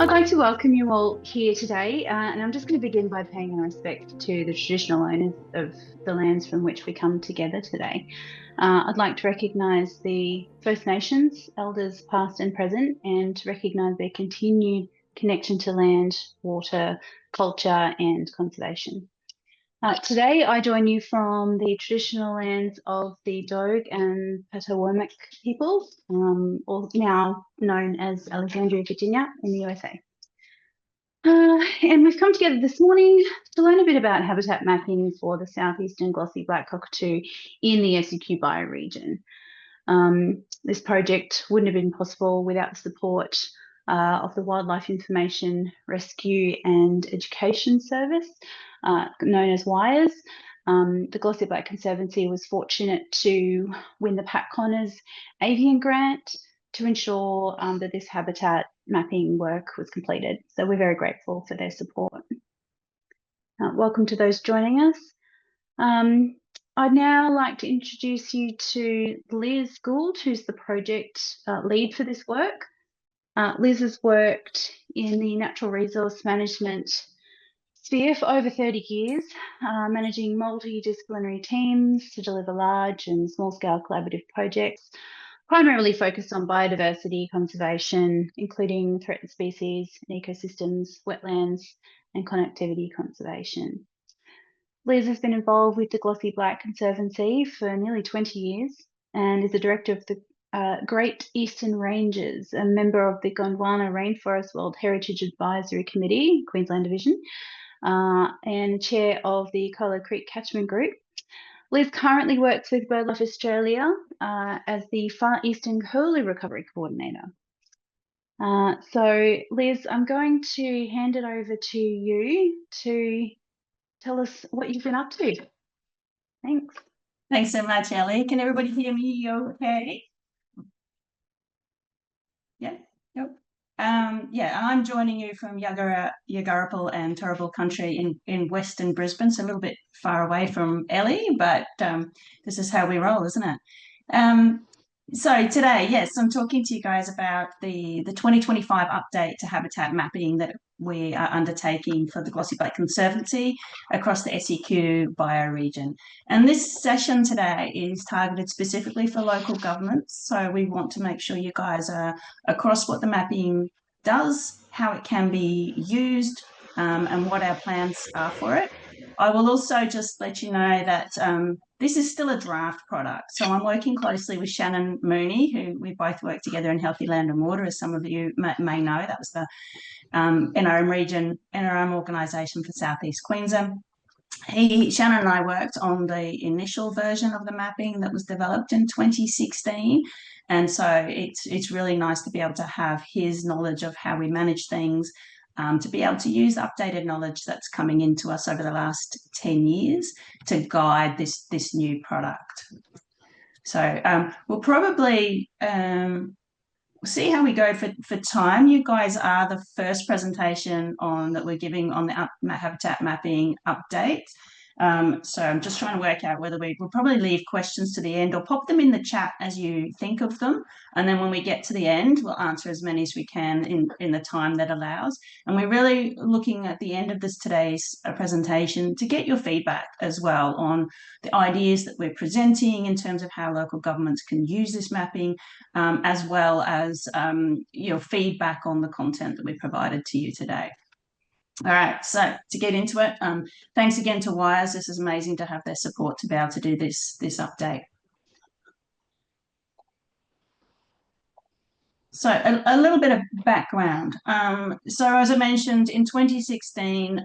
I'd like to welcome you all here today, and I'm just going to begin by paying our respect to the traditional owners of the lands from which we come together today. I'd like to recognise the First Nations, elders past and present, and to recognise their continued connection to land, water, culture and conservation. Today I join you from the traditional lands of the Dogue and Patawomac peoples, or now known as Alexandria, Virginia in the USA. And we've come together this morning to learn a bit about habitat mapping for the southeastern glossy black cockatoo in the SEQ bioregion. This project wouldn't have been possible without the support of the Wildlife Information Rescue and Education Service, known as WIRES. The Glossy Black Conservancy was fortunate to win the Pat Connors Avian Grant to ensure that this habitat mapping work was completed. So we're very grateful for their support. Welcome to those joining us. I'd now like to introduce you to Liz Gould, who's the project lead for this work. Liz has worked in the natural resource management sphere for over 30 years, managing multidisciplinary teams to deliver large and small-scale collaborative projects, primarily focused on biodiversity conservation, including threatened species and ecosystems, wetlands, and connectivity conservation. Liz has been involved with the Glossy Black Conservancy for nearly 20 years and is the director of the Great Eastern Ranges, a member of the Gondwana Rainforest World Heritage Advisory Committee, Queensland Division, and chair of the Cola Creek Catchment Group. Liz currently works with BirdLife Australia as the Far Eastern Curlew Recovery Coordinator. So Liz, I'm going to hand it over to you to tell us what you've been up to. Thanks. Thanks so much, Ellie. Can everybody hear me okay? Yeah, yep. Yeah, I'm joining you from Yuggurrpul and Turrbal country in Western Brisbane, so a little bit far away from Ellie, but this is how we roll, isn't it? So today, yes, I'm talking to you guys about the 2025 update to habitat mapping that we are undertaking for the Glossy Black Conservancy across the SEQ bioregion. And this session today is targeted specifically for local governments. So we want to make sure you guys are across what the mapping does, how it can be used, and what our plans are for it. I will also just let you know that this is still a draft product. So I'm working closely with Shannon Mooney, who we both work together in Healthy Land and Water, as some of you may know. That was the NRM region, NRM organisation for Southeast Queensland. Shannon and I worked on the initial version of the mapping that was developed in 2016. And so it's really nice to be able to have his knowledge of how we manage things, to be able to use updated knowledge that's coming into us over the last 10 years to guide this new product. So we'll probably see how we go for time. You guys are the first presentation that we're giving on the habitat mapping update. So I'm just trying to work out whether we'll probably leave questions to the end or pop them in the chat as you think of them. And then when we get to the end, we'll answer as many as we can in the time that allows. And we're really looking at the end of today's presentation to get your feedback as well on the ideas that we're presenting in terms of how local governments can use this mapping, as well as your feedback on the content that we provided to you today. All right, so to get into it, thanks again to WIRES. This is amazing to have their support to be able to do this update. So a little bit of background. So as I mentioned, in 2016,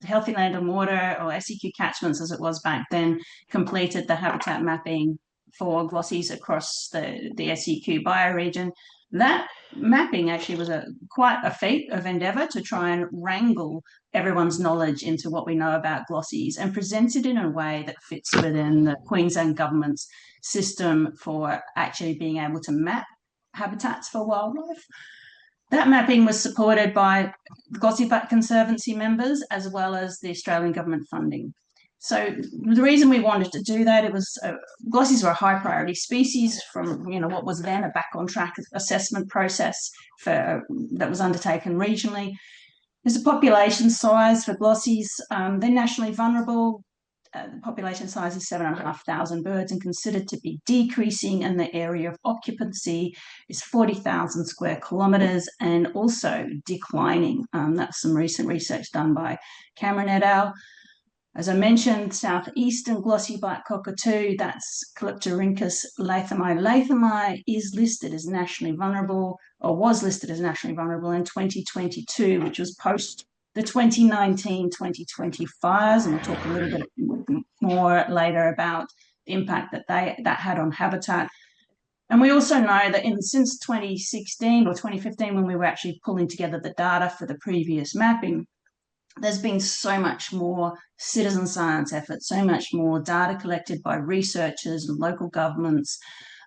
Healthy Land and Water, or SEQ catchments as it was back then, completed the habitat mapping for glossies across the SEQ bioregion. That mapping actually was quite a feat of endeavour to try and wrangle everyone's knowledge into what we know about glossies and present it in a way that fits within the Queensland government's system for actually being able to map habitats for wildlife. That mapping was supported by Glossy Black Conservancy members as well as the Australian government funding. So the reason we wanted to do that, it was glossies were a high priority species from what was then a back on track assessment process that was undertaken regionally. There's a population size for glossies. They're nationally vulnerable. The population size is 7,500 birds and considered to be decreasing, and the area of occupancy is 40,000 square kilometres and also declining. That's some recent research done by Cameron et al. As I mentioned, southeastern glossy black cockatoo, that's Calyptorhynchus lathami. Lathami is listed as nationally vulnerable, or was listed as nationally vulnerable in 2022, which was post the 2019-2020 fires, and we'll talk a little bit more later about the impact that had on habitat. And we also know that since 2016 or 2015, when we were actually pulling together the data for the previous mapping, there's been so much more citizen science effort, so much more data collected by researchers and local governments,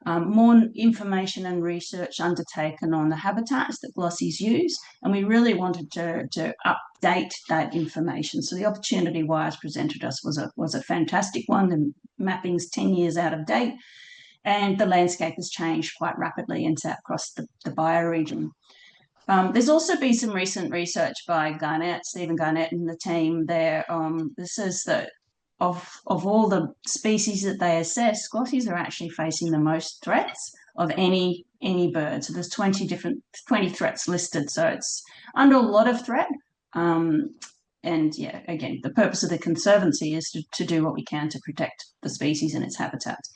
more information and research undertaken on the habitats that glossies use, and we really wanted to update that information. So the opportunity WIRES presented us was a fantastic one. The mapping's 10 years out of date, and the landscape has changed quite rapidly across the bioregion. There's also been some recent research by Stephen Garnett and the team there. This says that of all the species that they assess, glossies are actually facing the most threats of any bird. So there's 20 threats listed. So it's under a lot of threat. And yeah, again, the purpose of the Conservancy is to do what we can to protect the species and its habitats.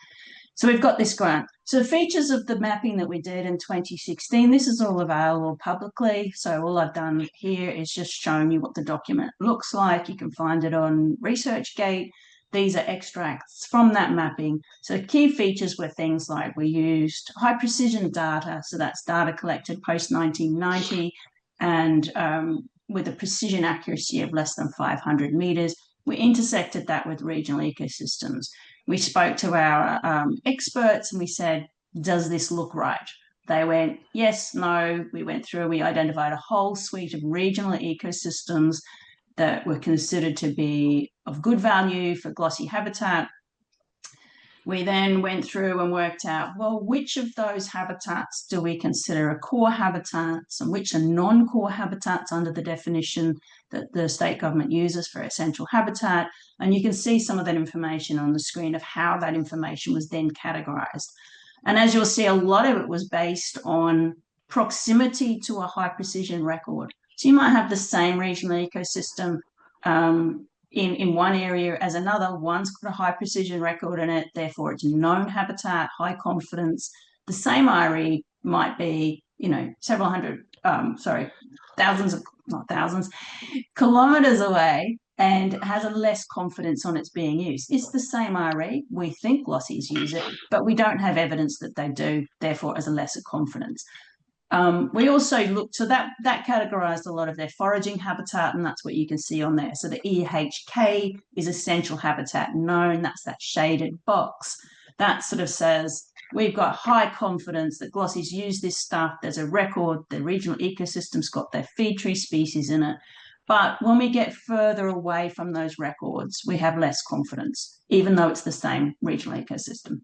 So we've got this grant. So the features of the mapping that we did in 2016, this is all available publicly. So all I've done here is just showing you what the document looks like. You can find it on ResearchGate. These are extracts from that mapping. So key features were things like we used high precision data. So that's data collected post 1990 and with a precision accuracy of less than 500 meters. We intersected that with regional ecosystems. We spoke to our experts and we said, does this look right? They went, yes, no. We went through, we identified a whole suite of regional ecosystems that were considered to be of good value for glossy habitat. We then went through and worked out, well, which of those habitats do we consider a core habitats and which are non-core habitats under the definition that the state government uses for essential habitat. And you can see some of that information on the screen of how that information was then categorized. And as you'll see, a lot of it was based on proximity to a high precision record. So you might have the same regional ecosystem in one area as another. One's got a high precision record in it, therefore it's known habitat, high confidence. The same IRE might be, thousands, kilometers away and has a less confidence on its being used. It's the same IRE. We think glossies use it, but we don't have evidence that they do, therefore as a lesser confidence. We also looked, so that categorized a lot of their foraging habitat, and that's what you can see on there. So the EHK is essential habitat known, that's that shaded box. That sort of says, we've got high confidence that glossies use this stuff. There's a record, the regional ecosystem's got their feed tree species in it. But when we get further away from those records, we have less confidence, even though it's the same regional ecosystem.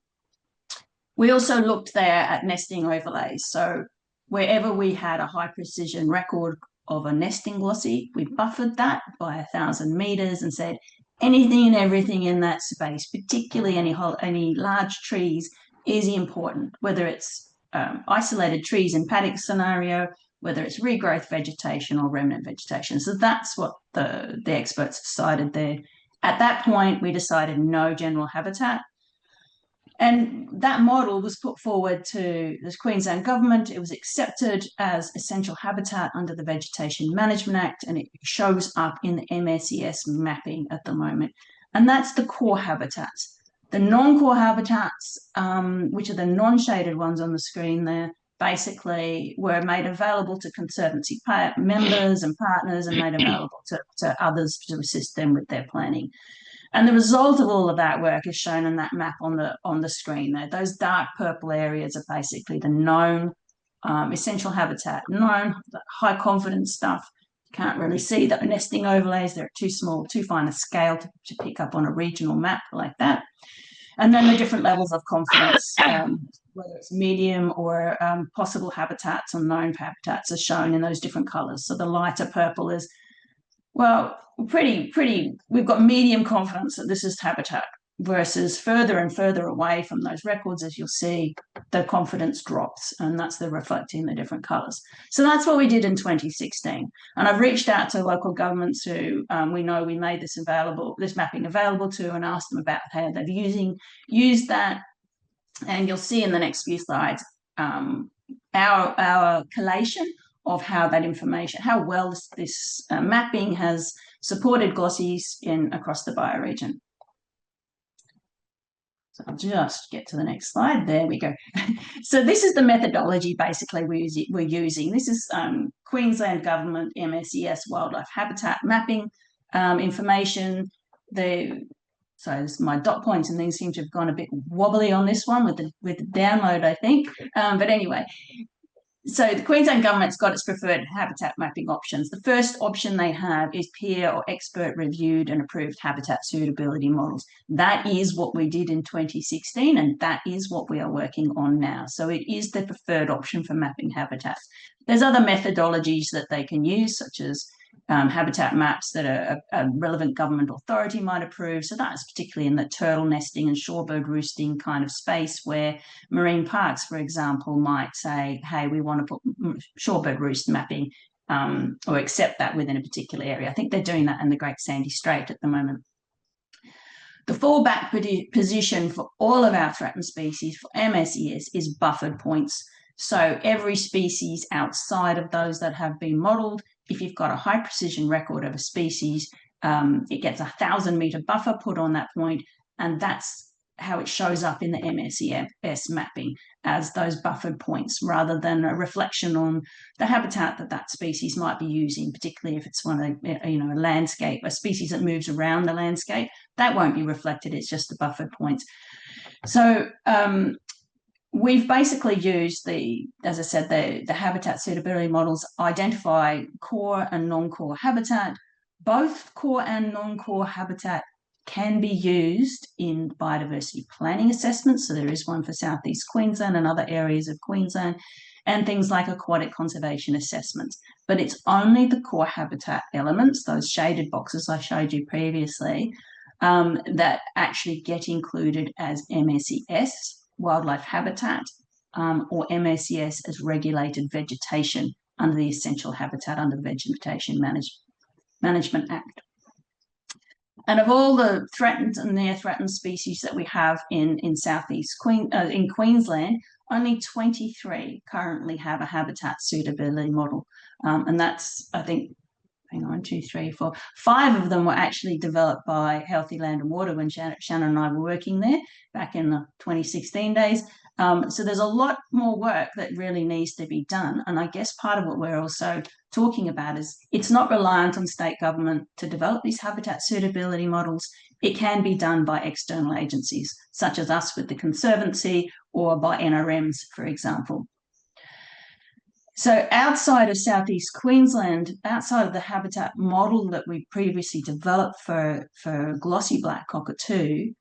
We also looked there at nesting overlays. So wherever we had a high precision record of a nesting glossy, we buffered that by 1,000 meters and said anything and everything in that space, particularly any large trees, is important, whether it's isolated trees in paddock scenario, whether it's regrowth vegetation or remnant vegetation. So that's what the experts decided there. At that point, we decided no general habitat. And that model was put forward to the Queensland government. It was accepted as essential habitat under the Vegetation Management Act, and it shows up in the MSES mapping at the moment. And that's the core habitats. The non-core habitats, which are the non-shaded ones on the screen there, basically were made available to Conservancy members and partners and made available to others to assist them with their planning. And the result of all of that work is shown in that map on the screen there. Those dark purple areas are basically the known essential habitat, known high confidence stuff. Can't really see the nesting overlays. They're too small, too fine a scale to pick up on a regional map like that. And then the different levels of confidence, whether it's medium or possible habitats or known habitats, are shown in those different colours. So the lighter purple is, well, we've got medium confidence that this is habitat, versus further and further away from those records, as you'll see, the confidence drops, and that's the reflecting the different colours. So that's what we did in 2016. And I've reached out to local governments who we know we made this mapping available to, and asked them about how they've used that. And you'll see in the next few slides our collation of how that information, how well this mapping has supported glossies across the bioregion. So I'll just get to the next slide. There we go. So this is the methodology basically we're using. This is Queensland Government MSES wildlife habitat mapping information. So my dot points and things seem to have gone a bit wobbly on this one with the download, I think. But anyway, so the Queensland Government's got its preferred habitat mapping options. The first option they have is peer or expert reviewed and approved habitat suitability models. That is what we did in 2016, and that is what we are working on now. So it is the preferred option for mapping habitats. There's other methodologies that they can use, such as habitat maps that a relevant government authority might approve. So that's particularly in the turtle nesting and shorebird roosting kind of space, where marine parks, for example, might say, hey, we want to put shorebird roost mapping or accept that within a particular area. I think they're doing that in the Great Sandy Strait at the moment. The fallback position for all of our threatened species for MSES is buffered points. So every species outside of those that have been modelled, if you've got a high precision record of a species, it gets 1,000-metre buffer put on that point, and that's how it shows up in the MSES mapping, as those buffered points, rather than a reflection on the habitat that species might be using, particularly if it's a landscape, a species that moves around the landscape. That won't be reflected, it's just the buffered points. So we've basically used as I said, the habitat suitability models identify core and non-core habitat. Both core and non-core habitat can be used in biodiversity planning assessments. So there is one for Southeast Queensland and other areas of Queensland, and things like aquatic conservation assessments. But it's only the core habitat elements, those shaded boxes I showed you previously, that actually get included as MSES, wildlife habitat, or MSES as regulated vegetation under the Essential Habitat under the Vegetation Management Act. And of all the threatened and near threatened species that we have in Southeast Queensland, only 23 currently have a habitat suitability model. And that's, I think, hang on, 2, 3, 4, 5 of them were actually developed by Healthy Land and Water when Shannon and I were working there back in the 2016 days. So there's a lot more work that really needs to be done. And I guess part of what we're also talking about is it's not reliant on state government to develop these habitat suitability models. It can be done by external agencies, such as us with the Conservancy, or by NRMs, for example. So outside of Southeast Queensland, outside of the habitat model that we previously developed for Glossy Black-Cockatoo,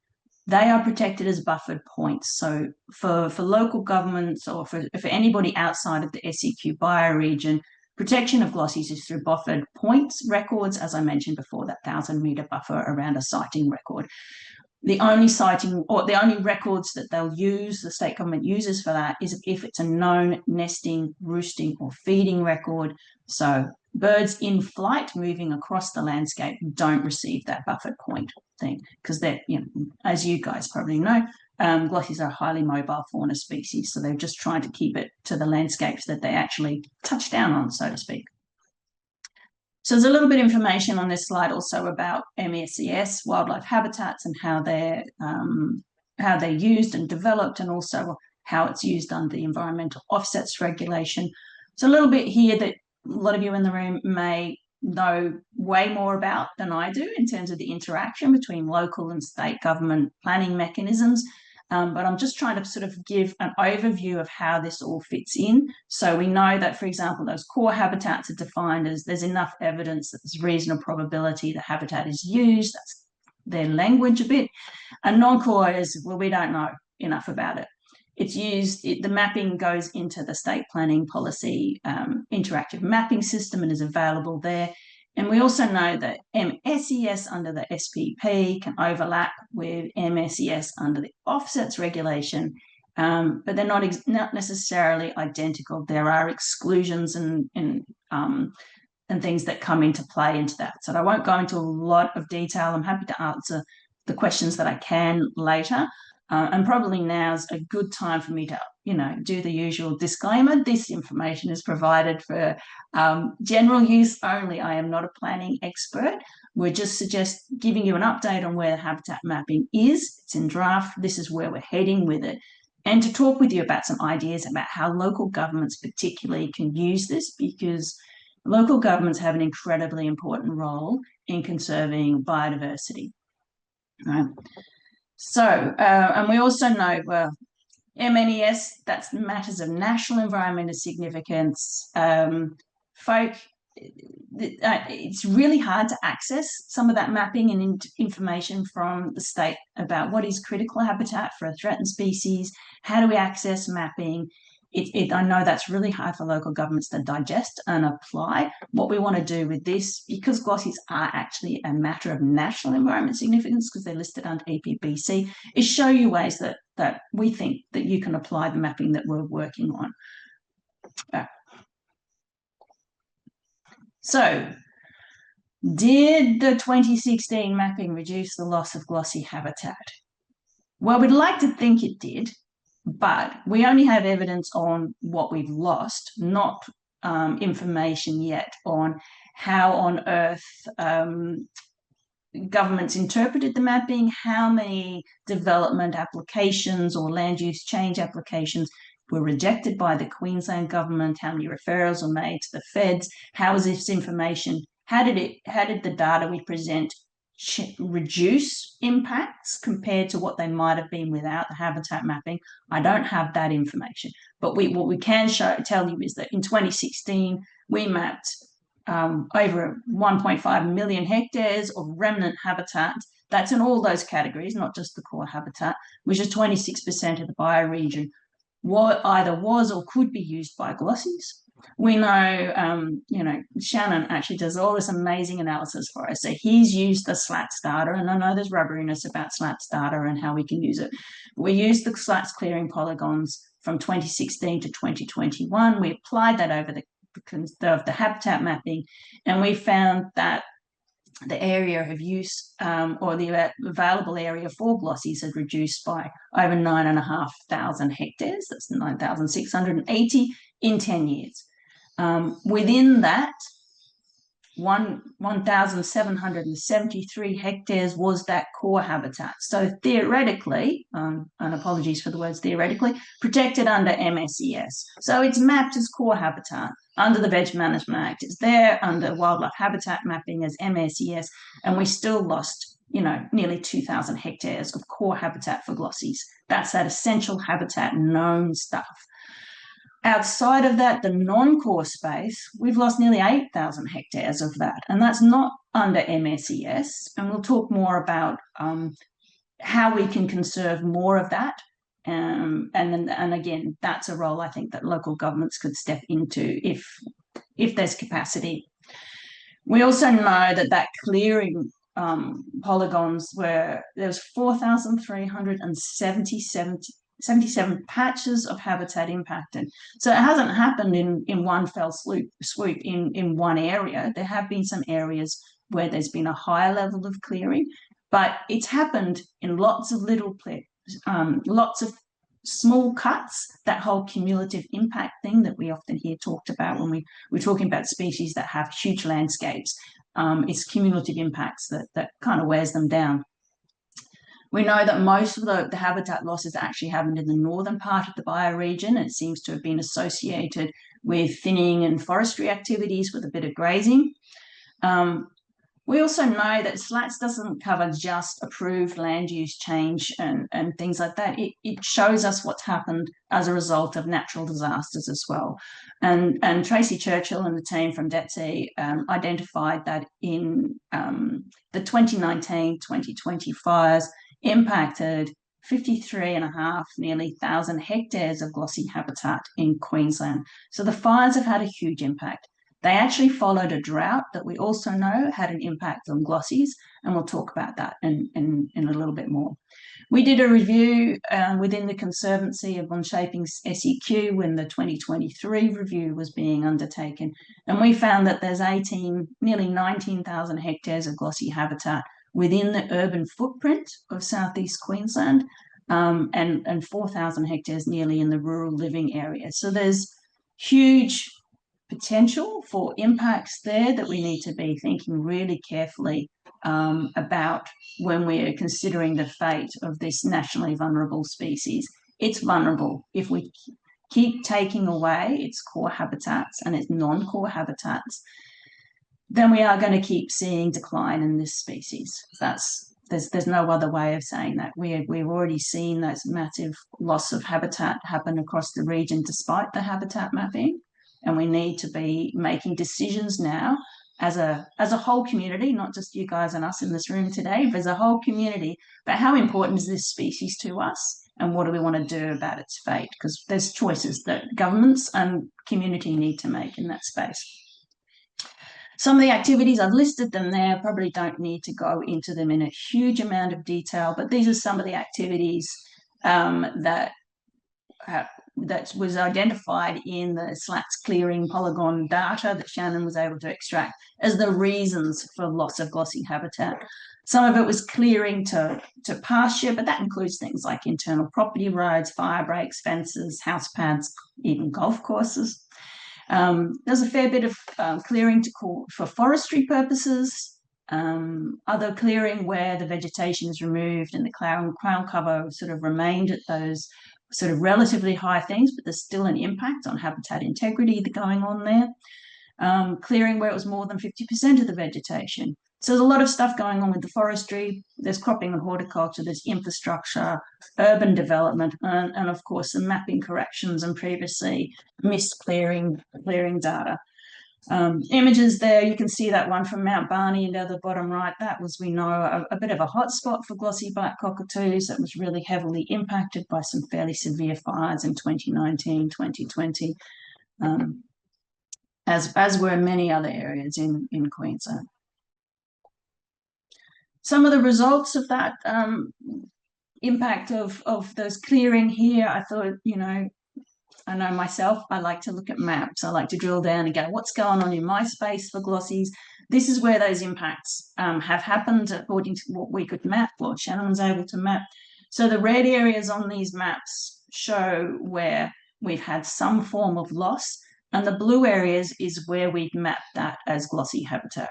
they are protected as buffered points. So for local governments, or for anybody outside of the SEQ bioregion, protection of glossies is through buffered points records, as I mentioned before, that 1,000-metre buffer around a sighting record. The only sighting, or the only records that they'll use, the state government uses for that, is if it's a known nesting, roosting, or feeding record. So birds in flight moving across the landscape don't receive that buffered point thing, because they're, as you guys probably know, glossies are a highly mobile fauna species, so they're just trying to keep it to the landscapes that they actually touch down on, so to speak. So there's a little bit of information on this slide also about MSES wildlife habitats and how they're used and developed, and also how it's used under the environmental offsets regulation. So a little bit here that a lot of you in the room may know way more about than I do in terms of the interaction between local and state government planning mechanisms. but I'm just trying to sort of give an overview of how this all fits in. So we know that, for example, those core habitats are defined as there's enough evidence that there's reasonable probability the habitat is used. That's their language a bit. And non-core is, well, we don't know enough about it. It's used, the mapping goes into the state planning policy interactive mapping system and is available there. And we also know that MSES under the SPP can overlap with MSES under the offsets regulation, but they're not necessarily identical. There are exclusions and things that come into play into that. So I won't go into a lot of detail. I'm happy to answer the questions that I can later. And probably now's a good time for me to, do the usual disclaimer. This information is provided for general use only. I am not a planning expert. We're just giving you an update on where the habitat mapping is. It's in draft. This is where we're heading with it. And to talk with you about some ideas about how local governments particularly can use this, because local governments have an incredibly important role in conserving biodiversity. Right. So, and we also know, well, MNES, that's matters of national environmental significance. It's really hard to access some of that mapping and information from the state about what is critical habitat for a threatened species, how do we access mapping. I know that's really hard for local governments to digest and apply. What we want to do with this, because glossies are actually a matter of national environment significance because they're listed under EPBC, is show you ways that we think that you can apply the mapping that we're working on. So, did the 2016 mapping reduce the loss of glossy habitat? Well, we'd like to think it did, but we only have evidence on what we've lost, not information yet on how on earth governments interpreted the mapping, how many development applications or land use change applications were rejected by the Queensland government, how many referrals were made to the feds, how is this information, how did the data we present reduce impacts compared to what they might have been without the habitat mapping? I don't have that information, but what we can tell you is that in 2016 we mapped over 1.5 million hectares of remnant habitat. That's in all those categories, not just the core habitat, which is 26% of the bioregion. What either was or could be used by glossies. We know, Shannon actually does all this amazing analysis for us. So he's used the SLATS data, and I know there's rubberiness about SLATS data and how we can use it. We used the SLATS clearing polygons from 2016 to 2021. We applied that over the habitat mapping, and we found that the area of use or the available area for glossies had reduced by over 9,500 hectares. That's 9,680 in 10 years. Within that, 1,773 hectares was that core habitat. So theoretically, and apologies for the words theoretically, protected under MSES. So it's mapped as core habitat under the Veg Management Act. It's there under wildlife habitat mapping as MSES, and we still lost, nearly 2,000 hectares of core habitat for glossies. That's that essential habitat known stuff. Outside of that, the non-core space, we've lost nearly 8,000 hectares of that, and that's not under MSES. And we'll talk more about how we can conserve more of that. And again, that's a role I think that local governments could step into if there's capacity. We also know that clearing polygons where there's 4,377 patches of habitat impacted. So it hasn't happened in one fell swoop in one area. There have been some areas where there's been a higher level of clearing, but it's happened in lots of little lots of small cuts, that whole cumulative impact thing that we often hear talked about when we're talking about species that have huge landscapes. It's cumulative impacts that kind of wears them down. We know that most of the habitat losses actually happened in the northern part of the bioregion, and it seems to have been associated with thinning and forestry activities with a bit of grazing. We also know that SLATs doesn't cover just approved land use change and things like that. It shows us what's happened as a result of natural disasters as well. And Tracy Churchill and the team from DETSI identified that in the 2019-2020 fires impacted 53.5, nearly 1,000 hectares of glossy habitat in Queensland. So the fires have had a huge impact. They actually followed a drought that we also know had an impact on glossies, and we'll talk about that in a little bit more. We did a review within the Conservancy on shaping SEQ when the 2023 review was being undertaken, and we found that there's nearly 19,000 hectares of glossy habitat within the urban footprint of Southeast Queensland, and 4,000 hectares nearly in the rural living area. So there's huge potential for impacts there that we need to be thinking really carefully about when we're considering the fate of this nationally vulnerable species. It's vulnerable. If we keep taking away its core habitats and its non-core habitats, then we are going to keep seeing decline in this species. There's no other way of saying that. We've already seen that massive loss of habitat happen across the region despite the habitat mapping. And we need to be making decisions now as a whole community, not just you guys and us in this room today, but as a whole community, about how important is this species to us and what do we want to do about its fate? Because there's choices that governments and community need to make in that space. Some of the activities, I've listed them there, probably don't need to go into them in a huge amount of detail, but these are some of the activities that was identified in the SLATs clearing polygon data that Shannon was able to extract as the reasons for loss of glossy habitat. Some of it was clearing to pasture, but that includes things like internal property roads, fire breaks, fences, house pads, even golf courses. There's a fair bit of clearing for forestry purposes, other clearing where the vegetation is removed and the crown cover sort of remained at those sort of relatively high things, but there's still an impact on habitat integrity going on there. Clearing where it was more than 50% of the vegetation. So there's a lot of stuff going on with the forestry. There's cropping and horticulture, there's infrastructure, urban development, and of course the mapping corrections and previously missed clearing data. Images there, you can see that one from Mount Barney down the bottom right. That was, we know, a bit of a hotspot for glossy black-cockatoos that was really heavily impacted by some fairly severe fires in 2019, 2020, as were many other areas in Queensland. Some of the results of that impact of those clearing here, I thought, I know myself, I like to look at maps. I like to drill down and go, what's going on in my space for glossies? This is where those impacts have happened according to what we could map, what Shannon was able to map. So the red areas on these maps show where we've had some form of loss, and the blue areas is where we've mapped that as glossy habitat.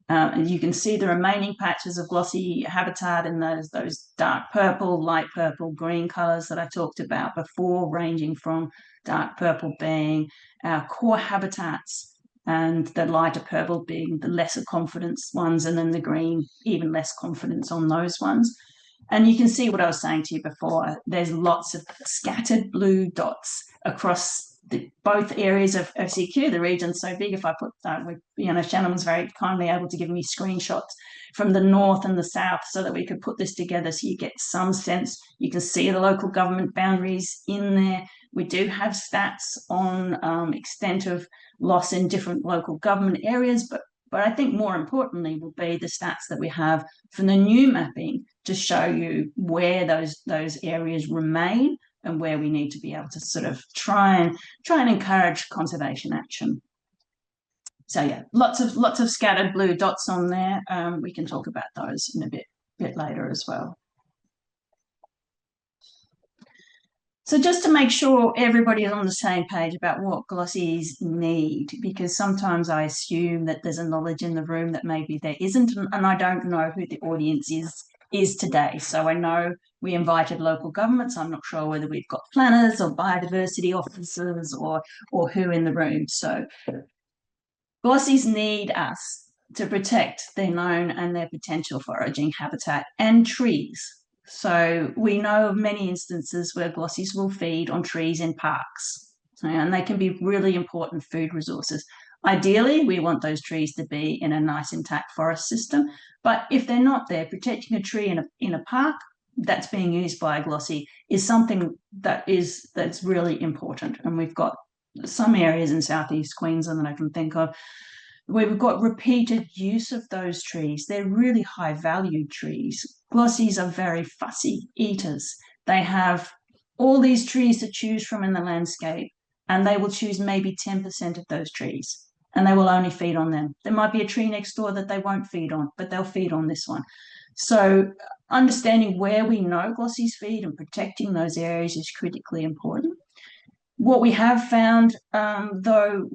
And you can see the remaining patches of glossy habitat in those dark purple, light purple, green colours that I talked about before, ranging from dark purple being our core habitats and the lighter purple being the lesser confidence ones, and then the green, even less confidence on those ones. And you can see what I was saying to you before. There's lots of scattered blue dots across both areas of SEQ. The region's so big. If I put Shannon was very kindly able to give me screenshots from the north and the south so that we could put this together so you get some sense. You can see the local government boundaries in there. We do have stats on extent of loss in different local government areas, but I think more importantly will be the stats that we have from the new mapping to show you where those areas remain and where we need to be able to sort of try and encourage conservation action. So yeah, lots of scattered blue dots on there. We can talk about those in a bit later as well. So just to make sure everybody is on the same page about what glossies need, because sometimes I assume that there's a knowledge in the room that maybe there isn't, and I don't know who the audience is today. So I know we invited local governments. I'm not sure whether we've got planners or biodiversity officers or who in the room. So glossies need us to protect their known and their potential foraging habitat and trees. So we know of many instances where glossies will feed on trees in parks, and they can be really important food resources. Ideally, we want those trees to be in a nice intact forest system, but if they're not there, protecting a tree in a park that's being used by a glossy is something that's really important. And we've got some areas in Southeast Queensland that I can think of where we've got repeated use of those trees. They're really high valued trees. Glossies are very fussy eaters. They have all these trees to choose from in the landscape, and they will choose maybe 10% of those trees, and they will only feed on them. There might be a tree next door that they won't feed on, but they'll feed on this one. So understanding where we know glossies feed and protecting those areas is critically important. What we have found, though,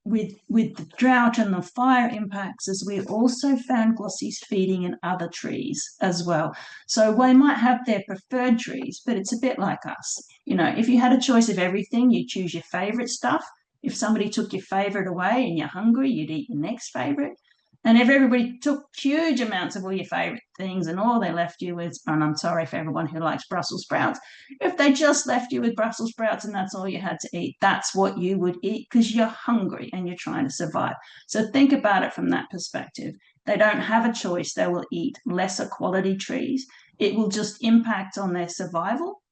with the drought and the fire impacts, is we also found glossies feeding in other trees as well. So they might have their preferred trees, but it's a bit like us. You know, if you had a choice of everything, you'd choose your favorite stuff. If somebody took your favorite away and you're hungry, you'd eat your next favorite. And if everybody took huge amounts of all your favorite things and all they left you with, and I'm sorry for everyone who likes Brussels sprouts, if they just left you with Brussels sprouts and that's all you had to eat, that's what you would eat because you're hungry and you're trying to survive. So think about it from that perspective. They don't have a choice. They will eat lesser quality trees. It will just impact on their survival,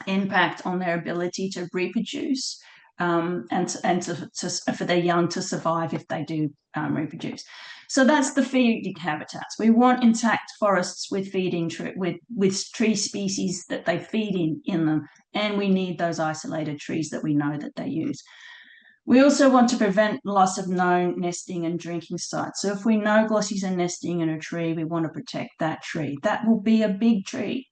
impact on their ability to reproduce, and for their young to survive if they do reproduce. So that's the feeding habitats. We want intact forests with with tree species that they feed in them, and we need those isolated trees that we know that they use. We also want to prevent loss of known nesting and drinking sites. So if we know glossies are nesting in a tree, we want to protect that tree. That will be a big tree.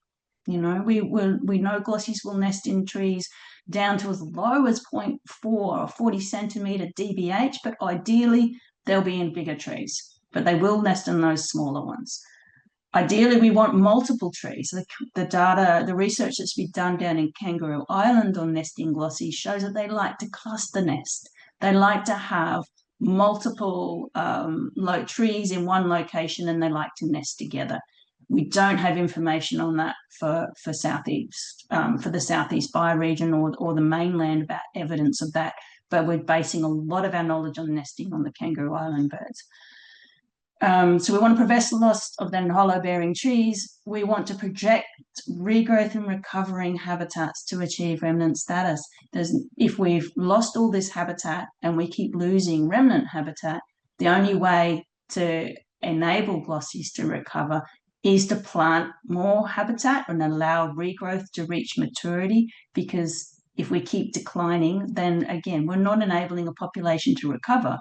You know, we know glossies will nest in trees down to as low as 0.4 or 40 centimetre DBH, but ideally they'll be in bigger trees, but they will nest in those smaller ones. Ideally, we want multiple trees. The research that's been done down in Kangaroo Island on nesting glossies shows that they like to cluster nest. They like to have multiple trees in one location, and they like to nest together. We don't have information on that for the Southeast bioregion or the mainland about evidence of that, but we're basing a lot of our knowledge on nesting on the Kangaroo Island birds. So we want to prevent the loss of the hollow-bearing trees. We want to project regrowth and recovering habitats to achieve remnant status. If we've lost all this habitat and we keep losing remnant habitat, the only way to enable glossies to recover is to plant more habitat and allow regrowth to reach maturity, because if we keep declining, then again, we're not enabling a population to recover.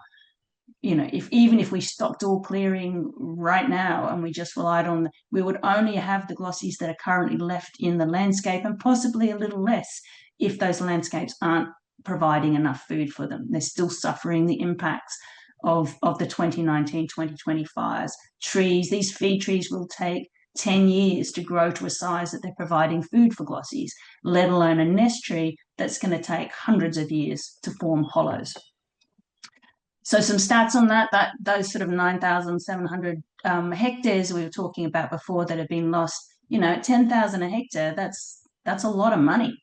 You know, even if we stopped all clearing right now and we just relied on, we would only have the glossies that are currently left in the landscape, and possibly a little less if those landscapes aren't providing enough food for them. They're still suffering the impacts of the 2019-2020 fires. Trees, these feed trees will take 10 years to grow to a size that they're providing food for glossies, let alone a nest tree that's going to take hundreds of years to form hollows. So some stats on those sort of 9,700 hectares we were talking about before that have been lost, you know, 10,000 a hectare, that's a lot of money.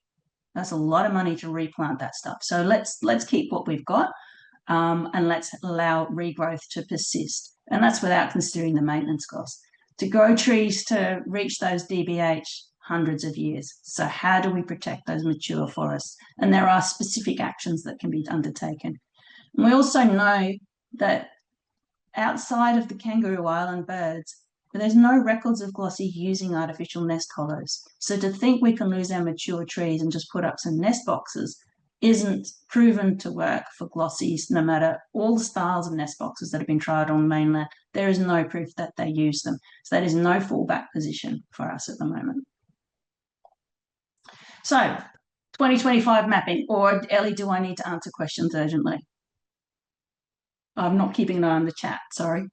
That's a lot of money to replant that stuff. So let's keep what we've got, and let's allow regrowth to persist. And that's without considering the maintenance costs. To grow trees to reach those DBH, hundreds of years. So how do we protect those mature forests? And there are specific actions that can be undertaken. And we also know that outside of the Kangaroo Island birds, there's no records of glossy using artificial nest hollows. So to think we can lose our mature trees and just put up some nest boxes isn't proven to work for glossies, no matter all the styles of nest boxes that have been tried on mainland. There is no proof that they use them. So that is no fallback position for us at the moment. So 2025 mapping, or Ellie, do I need to answer questions urgently? I'm not keeping an eye on the chat, sorry.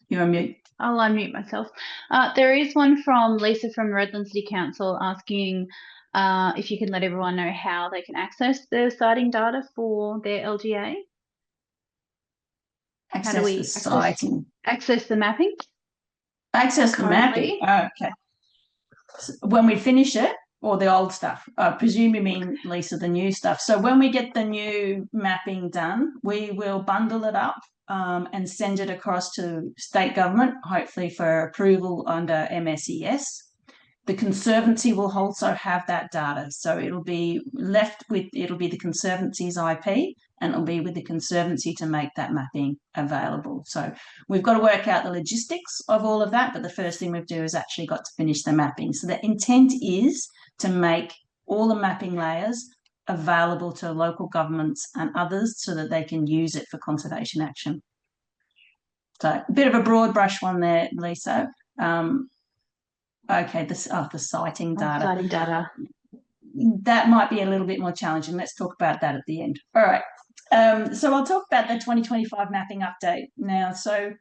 You're on mute. I'll unmute myself. There is one from Lisa from Redland City Council asking if you can let everyone know how they can access the sighting data for their LGA. How do we the siting. access the mapping? Access the mapping. Okay. So when we finish it, or the old stuff, I presume you mean, Lisa, the new stuff. So when we get the new mapping done, we will bundle it up and send it across to state government, hopefully for approval under MSES. The Conservancy will also have that data. So it'll be the Conservancy's IP, and it'll be with the Conservancy to make that mapping available. So we've got to work out the logistics of all of that, but the first thing we've do is actually got to finish the mapping. So the intent is to make all the mapping layers available to local governments and others so that they can use it for conservation action. So a bit of a broad brush one there, Lisa. Okay, the siting data. Siting data. That might be a little bit more challenging. Let's talk about that at the end. All right. So I'll talk about the 2025 mapping update now. So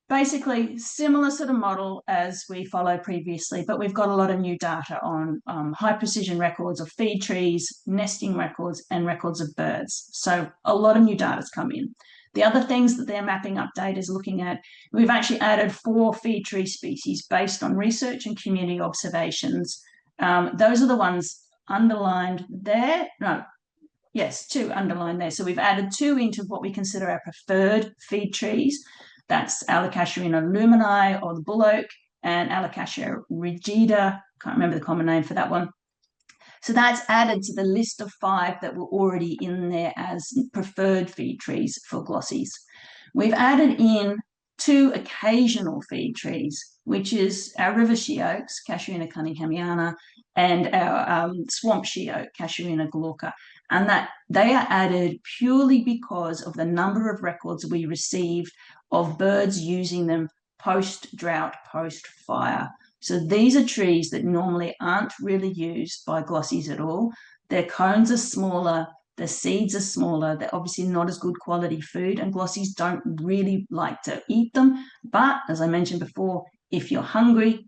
basically, similar sort of model as we followed previously, but we've got a lot of new data on high precision records of feed trees, nesting records, and records of birds. So a lot of new data's come in. The other things that their mapping update is looking at, we've actually added 4 feed tree species based on research and community observations. Those are the ones underlined there. No, yes, 2 underlined there. So we've added 2 into what we consider our preferred feed trees. That's Alocasarina lumini, or the bull oak, and Alocasia rigida. Can't remember the common name for that one. So that's added to the list of 5 that were already in there as preferred feed trees for glossies. We've added in 2 occasional feed trees, which is our river she oaks, Casuarina cunninghamiana, and our swamp she oak, Casuarina glauca. And that they are added purely because of the number of records we received of birds using them post-drought, post-fire. So these are trees that normally aren't really used by glossies at all. Their cones are smaller, their seeds are smaller, they're obviously not as good quality food, and glossies don't really like to eat them. But as I mentioned before, if you're hungry,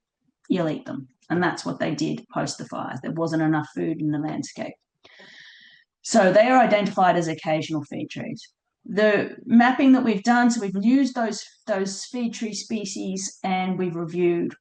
you'll eat them. And that's what they did post the fires. There wasn't enough food in the landscape. So they are identified as occasional feed trees. The mapping that we've done, so we've used those feed tree species, and we've reviewed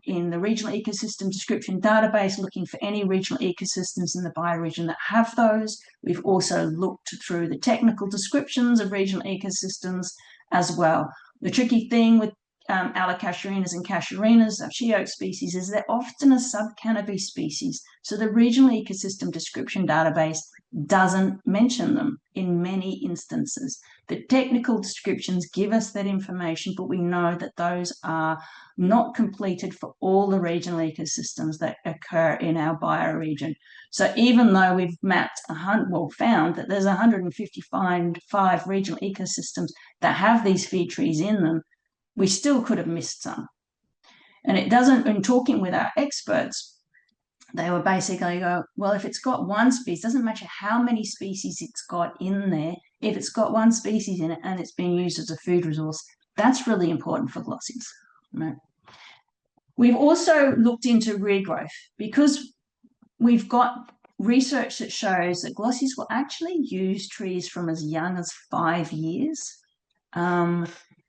in the regional ecosystem description database, looking for any regional ecosystems in the bioregion that have those. We've also looked through the technical descriptions of regional ecosystems as well. The tricky thing with Alocasarinas and Casuarinas, our she oak species, is they're often a subcanopy species. So the regional ecosystem description database doesn't mention them in many instances. The technical descriptions give us that information, but we know that those are not completed for all the regional ecosystems that occur in our bioregion. So even though we've mapped, found that there's 155 regional ecosystems that have these feed trees in them, we still could have missed some. And it doesn't, in talking with our experts, they were basically go, well, if it's got one species, doesn't matter how many species it's got in there, if it's got one species in it and it's being used as a food resource, that's really important for glossies. Right? We've also looked into regrowth, because we've got research that shows that glossies will actually use trees from as young as 5 years.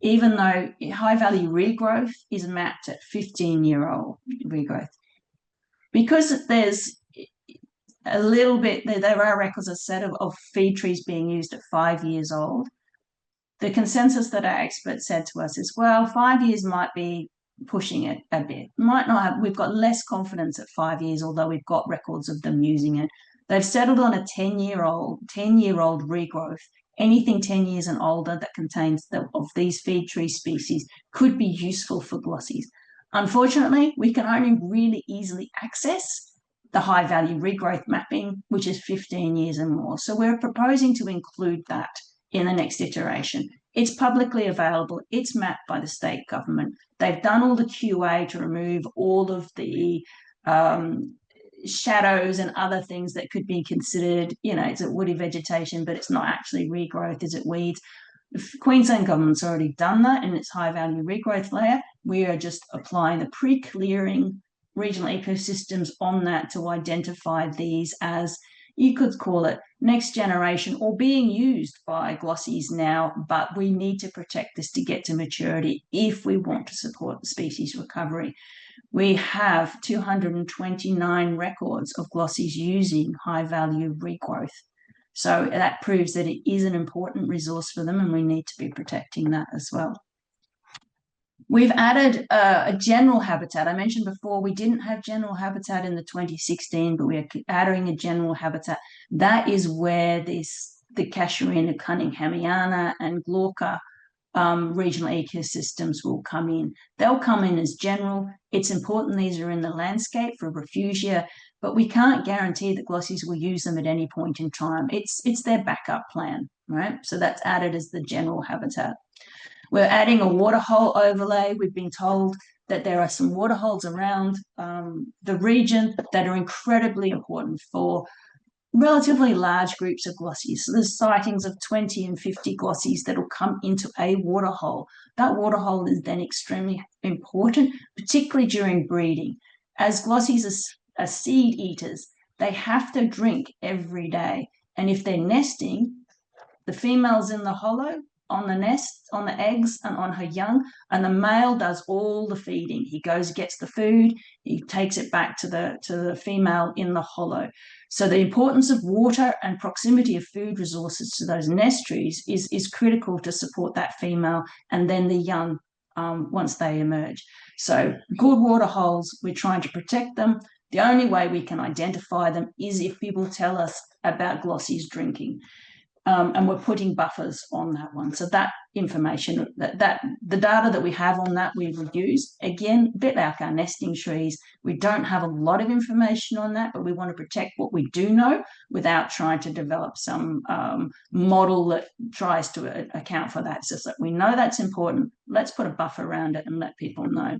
Even though high-value regrowth is mapped at 15-year-old regrowth. Because there's a little bit, there are records, as I said, of feed trees being used at 5 years old. The consensus that our experts said to us is, well, 5 years might be pushing it a bit. Might not have, we've got less confidence at 5 years, although we've got records of them using it. They've settled on a 10-year-old regrowth. Anything 10 years and older that contains of these feed tree species could be useful for glossies. Unfortunately, we can only really easily access the high-value regrowth mapping, which is 15 years and more. So we're proposing to include that in the next iteration. It's publicly available. It's mapped by the state government. They've done all the QA to remove all of the shadows and other things that could be considered, is it woody vegetation, but it's not actually regrowth, is it weeds? The Queensland government's already done that in its high-value regrowth layer. We are just applying the pre-clearing regional ecosystems on that to identify these as, you could call it next generation or being used by glossies now, but we need to protect this to get to maturity if we want to support the species recovery. We have 229 records of glossies using high-value regrowth. So that proves that it is an important resource for them, and we need to be protecting that as well. We've added a general habitat. I mentioned before we didn't have general habitat in the 2016, but we're adding a general habitat. That is where the Casuarina cunninghamiana and Glauca regional ecosystems will come in. They'll come in as general. It's important these are in the landscape for refugia, but we can't guarantee that glossies will use them at any point in time. It's their backup plan, right? So that's added as the general habitat. We're adding a waterhole overlay. We've been told that there are some waterholes around the region that are incredibly important for relatively large groups of glossies. So there's sightings of 20 and 50 glossies that will come into a waterhole. That waterhole is then extremely important, particularly during breeding. As glossies are seed eaters, they have to drink every day. And if they're nesting, the female's in the hollow, on the nest, on the eggs, and on her young, and the male does all the feeding. He goes, gets the food, he takes it back to the female in the hollow. So the importance of water and proximity of food resources to those nest trees is critical to support that female and then the young once they emerge. So good water holes, we're trying to protect them. The only way we can identify them is if people tell us about glossies drinking. And we're putting buffers on that one. So that information, that the data that we have on that, we will use. Again, a bit like our nesting trees, we don't have a lot of information on that, but we want to protect what we do know without trying to develop some model that tries to account for that. It's just that we know that's important. Let's put a buffer around it and let people know.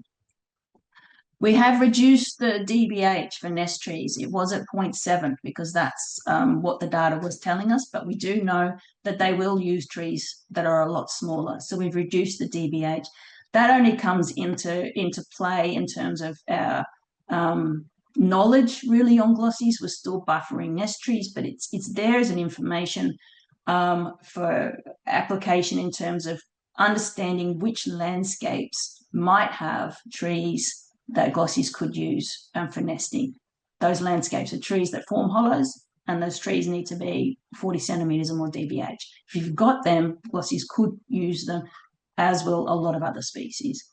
We have reduced the DBH for nest trees. It was at 0.7 because that's what the data was telling us, but we do know that they will use trees that are a lot smaller. So we've reduced the DBH. That only comes into play in terms of our knowledge really on glossies. We're still buffering nest trees, but it's there as an information for application in terms of understanding which landscapes might have trees that glossies could use for nesting. Those landscapes are trees that form hollows, and those trees need to be 40 centimetres or more DBH. If you've got them, glossies could use them, as will a lot of other species.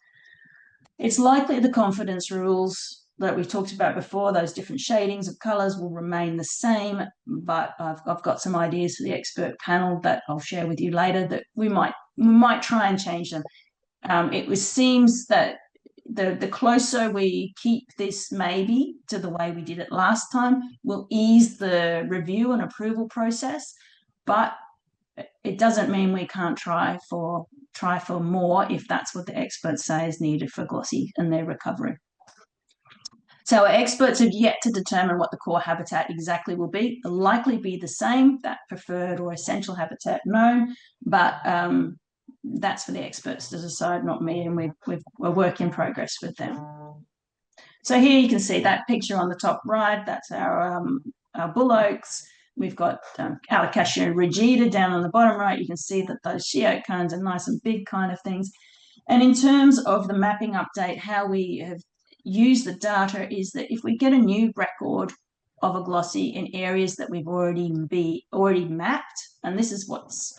It's likely the confidence rules that we've talked about before, those different shadings of colours will remain the same, but I've got some ideas for the expert panel that I'll share with you later that we might try and change them. It seems that the closer we keep this maybe to the way we did it last time will ease the review and approval process, but it doesn't mean we can't try for more if that's what the experts say is needed for glossy and their recovery. So our experts have yet to determine what the core habitat exactly will be. It'll likely be the same, that preferred or essential habitat known, but that's for the experts to decide, not me, and we're work in progress with them. So here you can see that picture on the top right, that's our bull oaks. We've got Alocasia rigida down on the bottom right. You can see that those she-oak cones are nice and big kind of things. And in terms of the mapping update, how we have used the data is that if we get a new record of a glossy in areas that we've already mapped, and this is what's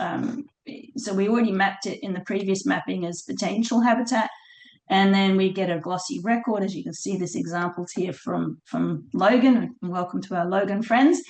so we already mapped it in the previous mapping as potential habitat, and then we get a glossy record. As you can see, this examples here from Logan. Welcome to our Logan friends.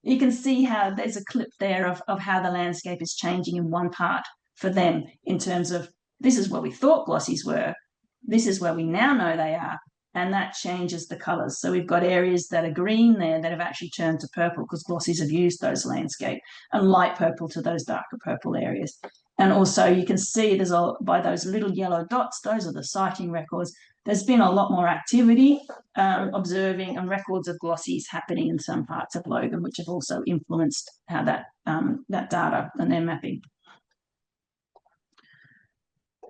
You can see how there's a clip there of how the landscape is changing in one part for them in terms of this is where we thought glossies were, this is where we now know they are, and that changes the colours. So we've got areas that are green there that have actually turned to purple because glossies have used those landscape, and light purple to those darker purple areas. And also you can see there's by those little yellow dots, those are the sighting records. There's been a lot more activity observing and records of glossies happening in some parts of Logan, which have also influenced how that data and their mapping.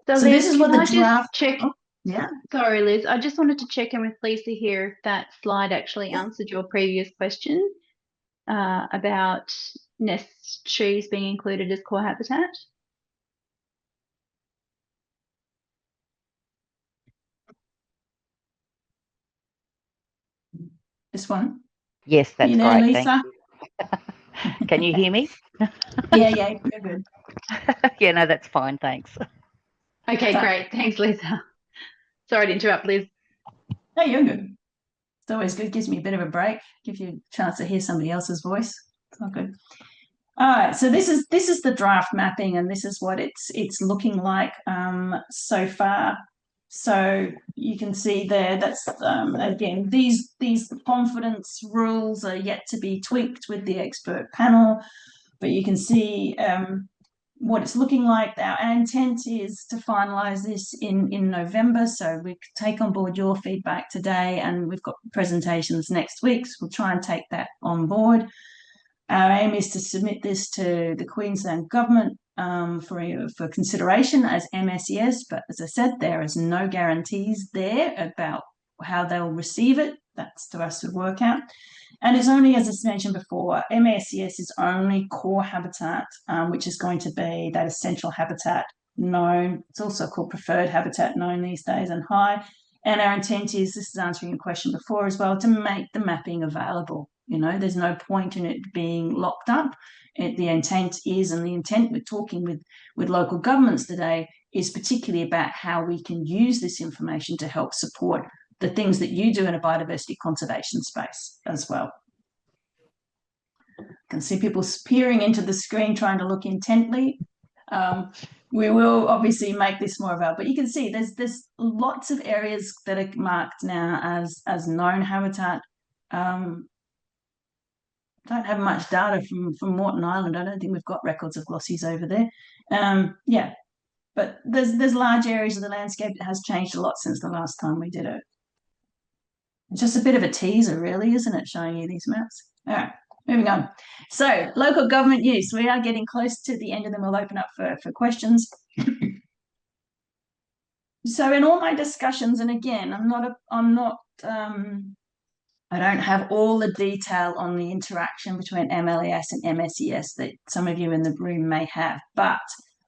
So Liz, this is what the draft. Check. Oh, yeah. Sorry, Liz. I just wanted to check in with Lisa here if that slide actually answered your previous question. about nest trees being included as core habitat? This one? Yes, that's you there, great. Lisa? Thank you. Can you hear me? Yeah, you're good. Yeah, no, that's fine. Thanks. Okay, great. Thanks, Lisa. Sorry to interrupt, Liz. No, you're good. It's always good. Gives me a bit of a break. Gives you a chance to hear somebody else's voice. It's not good. All right, so this is the draft mapping, and this is what it's looking like so far. So you can see there, that's again, these confidence rules are yet to be tweaked with the expert panel, but you can see what it's looking like. Our intent is to finalise this in November, so we take on board your feedback today, and we've got presentations next week, so we'll try and take that on board. Our aim is to submit this to the Queensland government for consideration as MSES, but as I said, there is no guarantees there about how they'll receive it. That's to us to work out. And it's only, as I mentioned before, MSES is only core habitat, which is going to be that essential habitat known. It's also called preferred habitat known these days, and high. And our intent is, this is answering your question before as well, to make the mapping available. You know, there's no point in it being locked up. The intent is, and the intent we're talking with local governments today is particularly about how we can use this information to help support the things that you do in a biodiversity conservation space as well. I can see people peering into the screen trying to look intently. We will obviously make this more available, but you can see there's lots of areas that are marked now as known habitat. Don't have much data from Moreton Island. I don't think we've got records of glossies over there. Yeah, but there's large areas of the landscape that has changed a lot since the last time we did it. It's just a bit of a teaser, really, isn't it, showing you these maps? All right, moving on. So local government use. We are getting close to the end, and then we'll open up for questions. So in all my discussions, and again, I don't have all the detail on the interaction between MLES and MSES that some of you in the room may have, but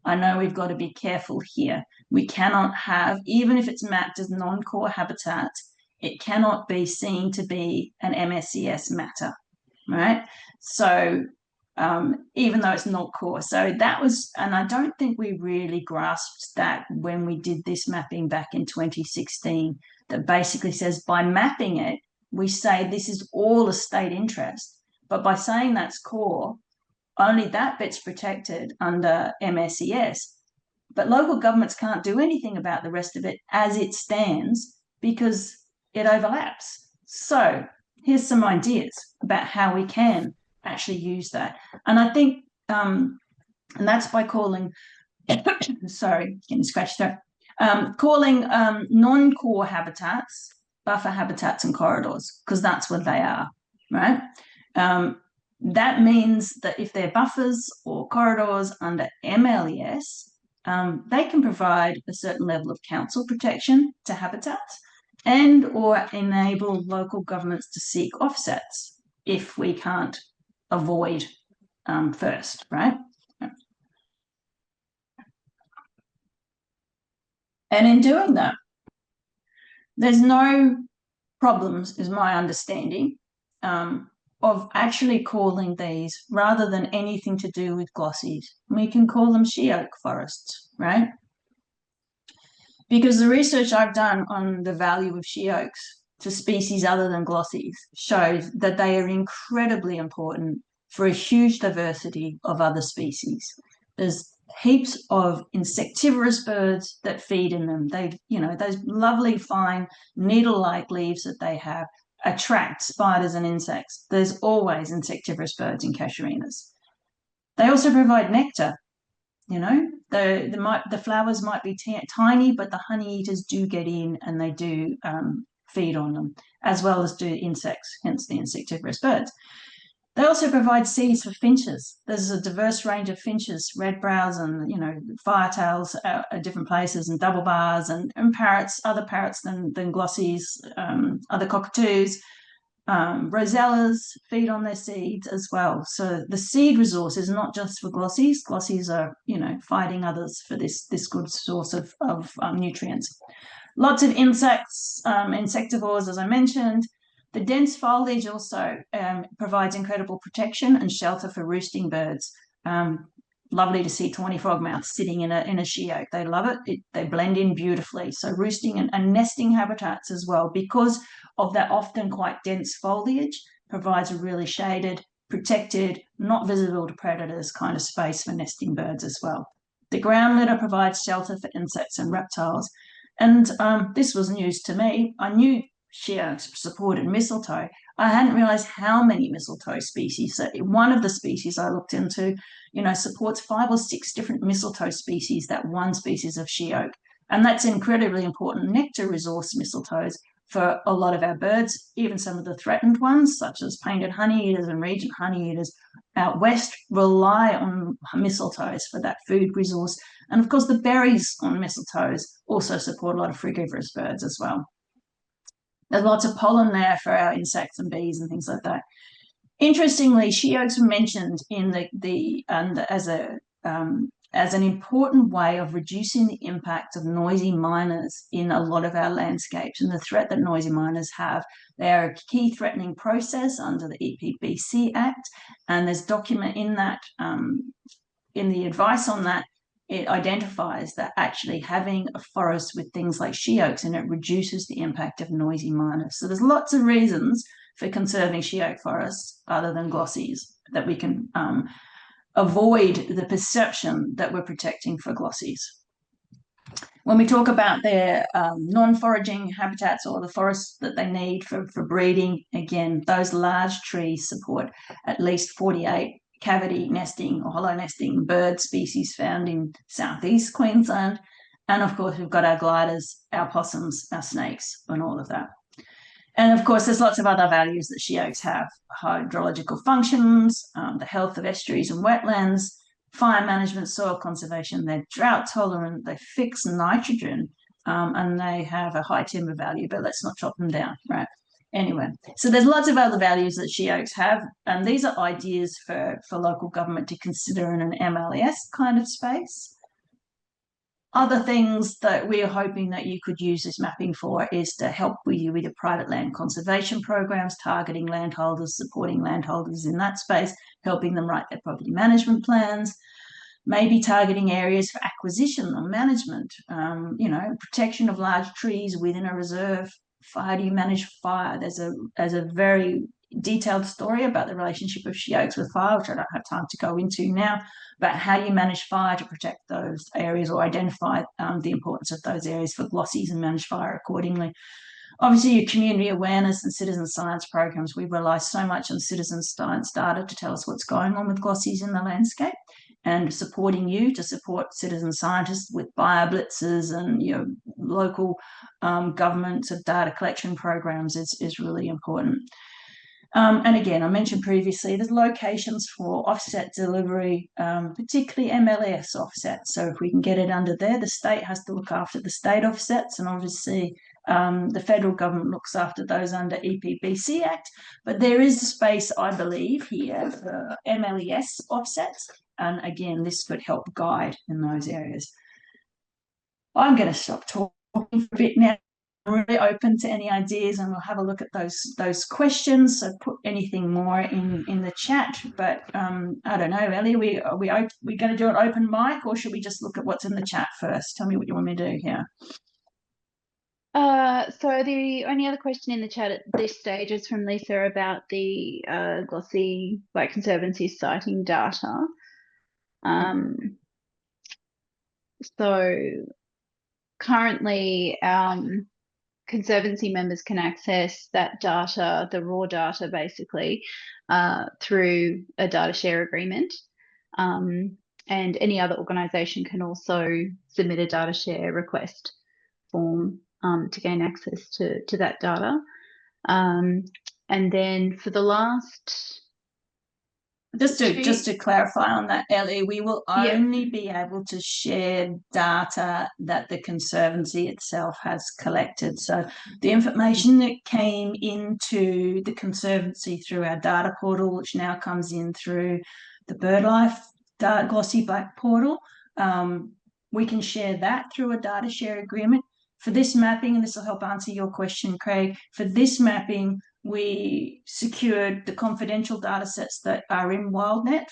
I know we've got to be careful here. We cannot have, even if it's mapped as non-core habitat, it cannot be seen to be an MSES matter, right? So even though it's not core. So that was, and I don't think we really grasped that when we did this mapping back in 2016, that basically says by mapping it, we say this is all a state interest, but by saying that's core, only that bit's protected under MSES. But local governments can't do anything about the rest of it as it stands because it overlaps. So here's some ideas about how we can actually use that. And I think, and that's by calling, sorry, getting scratched up, calling non-core habitats buffer habitats and corridors, because that's what they are, right? That means that if they're buffers or corridors under MLES, they can provide a certain level of council protection to habitats and or enable local governments to seek offsets if we can't avoid first, right? And in doing that, there's no problems, is my understanding, of actually calling these, rather than anything to do with glossies, we can call them she oak forests, right? Because the research I've done on the value of she oaks to species other than glossies shows that they are incredibly important for a huge diversity of other species. There's heaps of insectivorous birds that feed in them. They, you know, those lovely fine needle-like leaves that they have attract spiders and insects. There's always insectivorous birds in casuarinas. They also provide nectar. You know, the flowers might be tiny, but the honey eaters do get in and they do feed on them, as well as do insects, hence the insectivorous birds. They also provide seeds for finches. There's a diverse range of finches, red brows and, you know, firetails at different places, and double bars and parrots, other parrots than glossies, other cockatoos. rosellas feed on their seeds as well. So the seed resource is not just for glossies. Glossies are, fighting others for this good source of nutrients. Lots of insects, insectivores, as I mentioned. The dense foliage also provides incredible protection and shelter for roosting birds. Lovely to see tawny frogmouths sitting in a she oak. They love it. They blend in beautifully. So roosting and nesting habitats as well, because of that often quite dense foliage, provides a really shaded, protected, not visible to predators kind of space for nesting birds as well. The ground litter provides shelter for insects and reptiles. And this was news to me. I knew she oaks supported mistletoe. I hadn't realised how many mistletoe species. So one of the species I looked into, supports 5 or 6 different mistletoe species, that one species of she oak. And that's incredibly important nectar resource, mistletoes, for a lot of our birds, even some of the threatened ones, such as painted honeyeaters and regent honeyeaters out west, rely on mistletoes for that food resource. And of course, the berries on mistletoes also support a lot of frugivorous birds as well. There's lots of pollen there for our insects and bees and things like that. Interestingly, she oaks were mentioned in as an important way of reducing the impact of noisy miners in a lot of our landscapes and the threat that noisy miners have. They are a key threatening process under the EPBC Act, and there's document in that, in the advice on that, it identifies that actually having a forest with things like she oaks in it reduces the impact of noisy miners. So there's lots of reasons for conserving she oak forests other than glossies that we can avoid the perception that we're protecting for glossies. When we talk about their non-foraging habitats or the forests that they need for breeding, again, those large trees support at least 48 cavity nesting or hollow nesting bird species found in Southeast Queensland. And of course, we've got our gliders, our possums, our snakes, and all of that. And of course, there's lots of other values that she oaks have: hydrological functions, the health of estuaries and wetlands, fire management, soil conservation. They're drought tolerant, they fix nitrogen, and they have a high timber value, but let's not chop them down, right? Anyway, so there's lots of other values that she oaks have, and these are ideas for local government to consider in an MLES kind of space. Other things that we're hoping that you could use this mapping for is to help with your private land conservation programs, targeting landholders, supporting landholders in that space, helping them write their property management plans, maybe targeting areas for acquisition or management, protection of large trees within a reserve. How do you manage fire? There's a very detailed story about the relationship of she oaks with fire, which I don't have time to go into now, but how do you manage fire to protect those areas or identify the importance of those areas for glossies and manage fire accordingly. Obviously, your community awareness and citizen science programs, we rely so much on citizen science data to tell us what's going on with glossies in the landscape, and supporting you to support citizen scientists with bioblitzes and local governments of data collection programs is really important. And again, I mentioned previously, there's locations for offset delivery, particularly MLS offsets. So if we can get it under there, the state has to look after the state offsets, and obviously the federal government looks after those under EPBC Act. But there is a space, I believe, here for MLES offsets. And again, this could help guide in those areas. I'm going to stop talking for a bit now. I'm really open to any ideas, and we'll have a look at those questions. So put anything more in the chat. But I don't know, Ellie, are we going to do an open mic, or should we just look at what's in the chat first? Tell me what you want me to do here. So the only other question in the chat at this stage is from Lisa about the Glossy Black Conservancy sighting data. So currently, Conservancy members can access that data, the raw data basically, through a data share agreement. And any other organisation can also submit a data share request form to gain access to that data. And then for the last just to clarify on that, Ellie, we will only be able to share data that the Conservancy itself has collected. So the information that came into the Conservancy through our data portal, which now comes in through the BirdLife Glossy Black portal, we can share that through a data share agreement. For this mapping, and this will help answer your question, Craig, for this mapping, we secured the confidential data sets that are in WildNet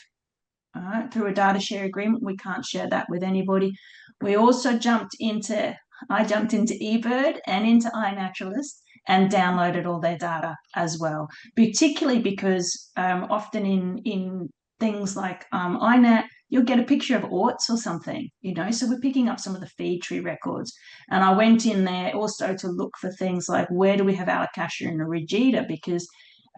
through a data share agreement. We can't share that with anybody. We also I jumped into eBird and into iNaturalist and downloaded all their data as well, particularly because often in things like iNat, you'll get a picture of orts or something, so we're picking up some of the feed tree records. And I went in there also to look for things like, where do we have Alocasia and Rigida, because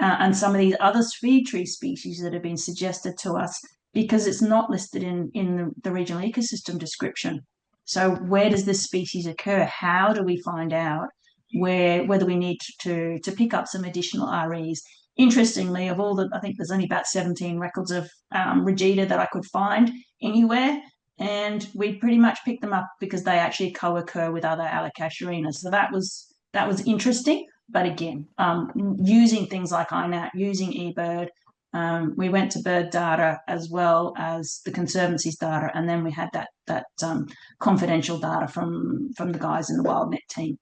and some of these other feed tree species that have been suggested to us, because it's not listed in the regional ecosystem description. So where does this species occur? How do we find out whether we need to pick up some additional REs? Interestingly, of all the, I think there's only about 17 records of Rigida that I could find anywhere, and we pretty much picked them up because they actually co-occur with other Alocasiarinas. So that was interesting. But again, using things like iNat, using eBird, we went to bird data as well as the Conservancy's data, and then we had that confidential data from the guys in the WildNet team.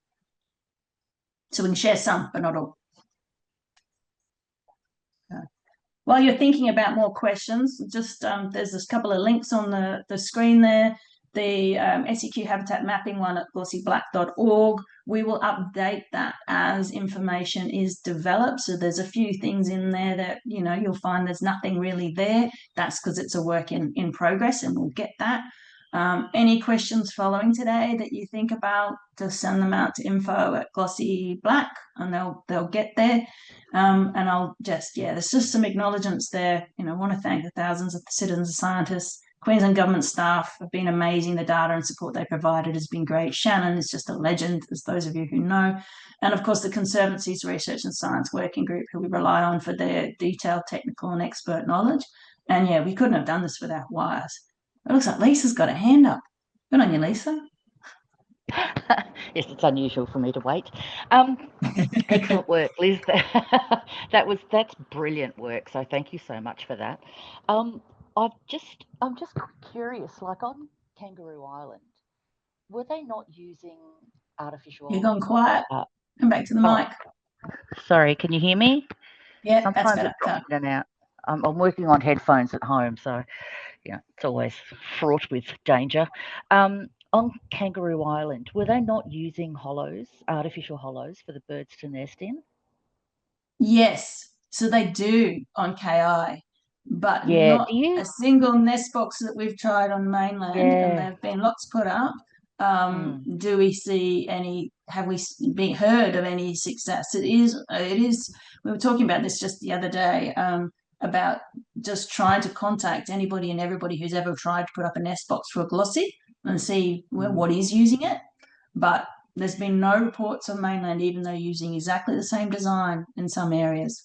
So we can share some, but not all. While you're thinking about more questions, just there's this couple of links on the screen there. The SEQ habitat mapping one at glossyblack.org. We will update that as information is developed. So there's a few things in there that, you'll find there's nothing really there. That's because it's a work in progress, and we'll get that. Any questions following today that you think about, just send them out to info@Glossy Black, and they'll get there. And I'll just, there's just some acknowledgements there. I want to thank the thousands of citizens and scientists. Queensland government staff have been amazing. The data and support they provided has been great. Shannon is just a legend, as those of you who know. And of course, the Conservancy's Research and Science Working Group, who we rely on for their detailed technical and expert knowledge. And we couldn't have done this without wires. It looks like Lisa's got a hand up. Good on you, Lisa. Yes, it's unusual for me to wait. Excellent work, Liz. That's brilliant work. So thank you so much for that. I'm just curious, like on Kangaroo Island, were they not using artificial? You've gone quiet. Come back to the mic. Sorry, can you hear me? Yeah, sometimes that's better. It drops in and out. I'm working on headphones at home, so it's always fraught with danger. On Kangaroo Island, were they not using artificial hollows for the birds to nest in? Yes, so they do on KI, but not a single nest box that we've tried on mainland, and there have been lots put up. Do we see any? Have we heard of any success? It is. We were talking about this just the other day. About just trying to contact anybody and everybody who's ever tried to put up a nest box for a glossy and see what is using it. But there's been no reports on mainland, even though using exactly the same design in some areas.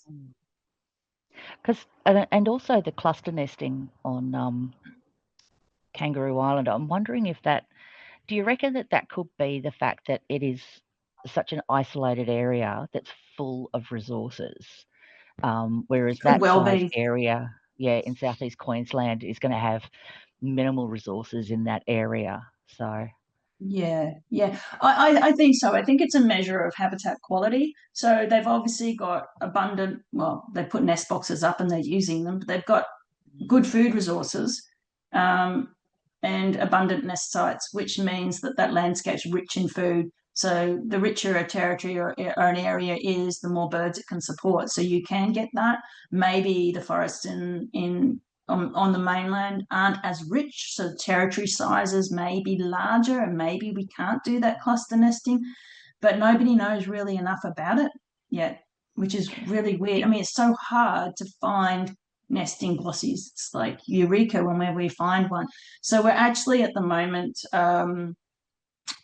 And also the cluster nesting on Kangaroo Island. I'm wondering if do you reckon that could be the fact that it is such an isolated area that's full of resources? Whereas that size area, in Southeast Queensland is going to have minimal resources in that area. So I think so. I think it's a measure of habitat quality. So they've obviously got abundant, they put nest boxes up and they're using them, but they've got good food resources and abundant nest sites, which means that landscape's rich in food. So the richer a territory or an area is, the more birds it can support. So you can get that. Maybe the forests on the mainland aren't as rich, so territory sizes may be larger, and maybe we can't do that cluster nesting, but nobody knows really enough about it yet, which is really weird. I mean, it's so hard to find nesting glossies. It's like eureka when we find one. So we're actually at the moment,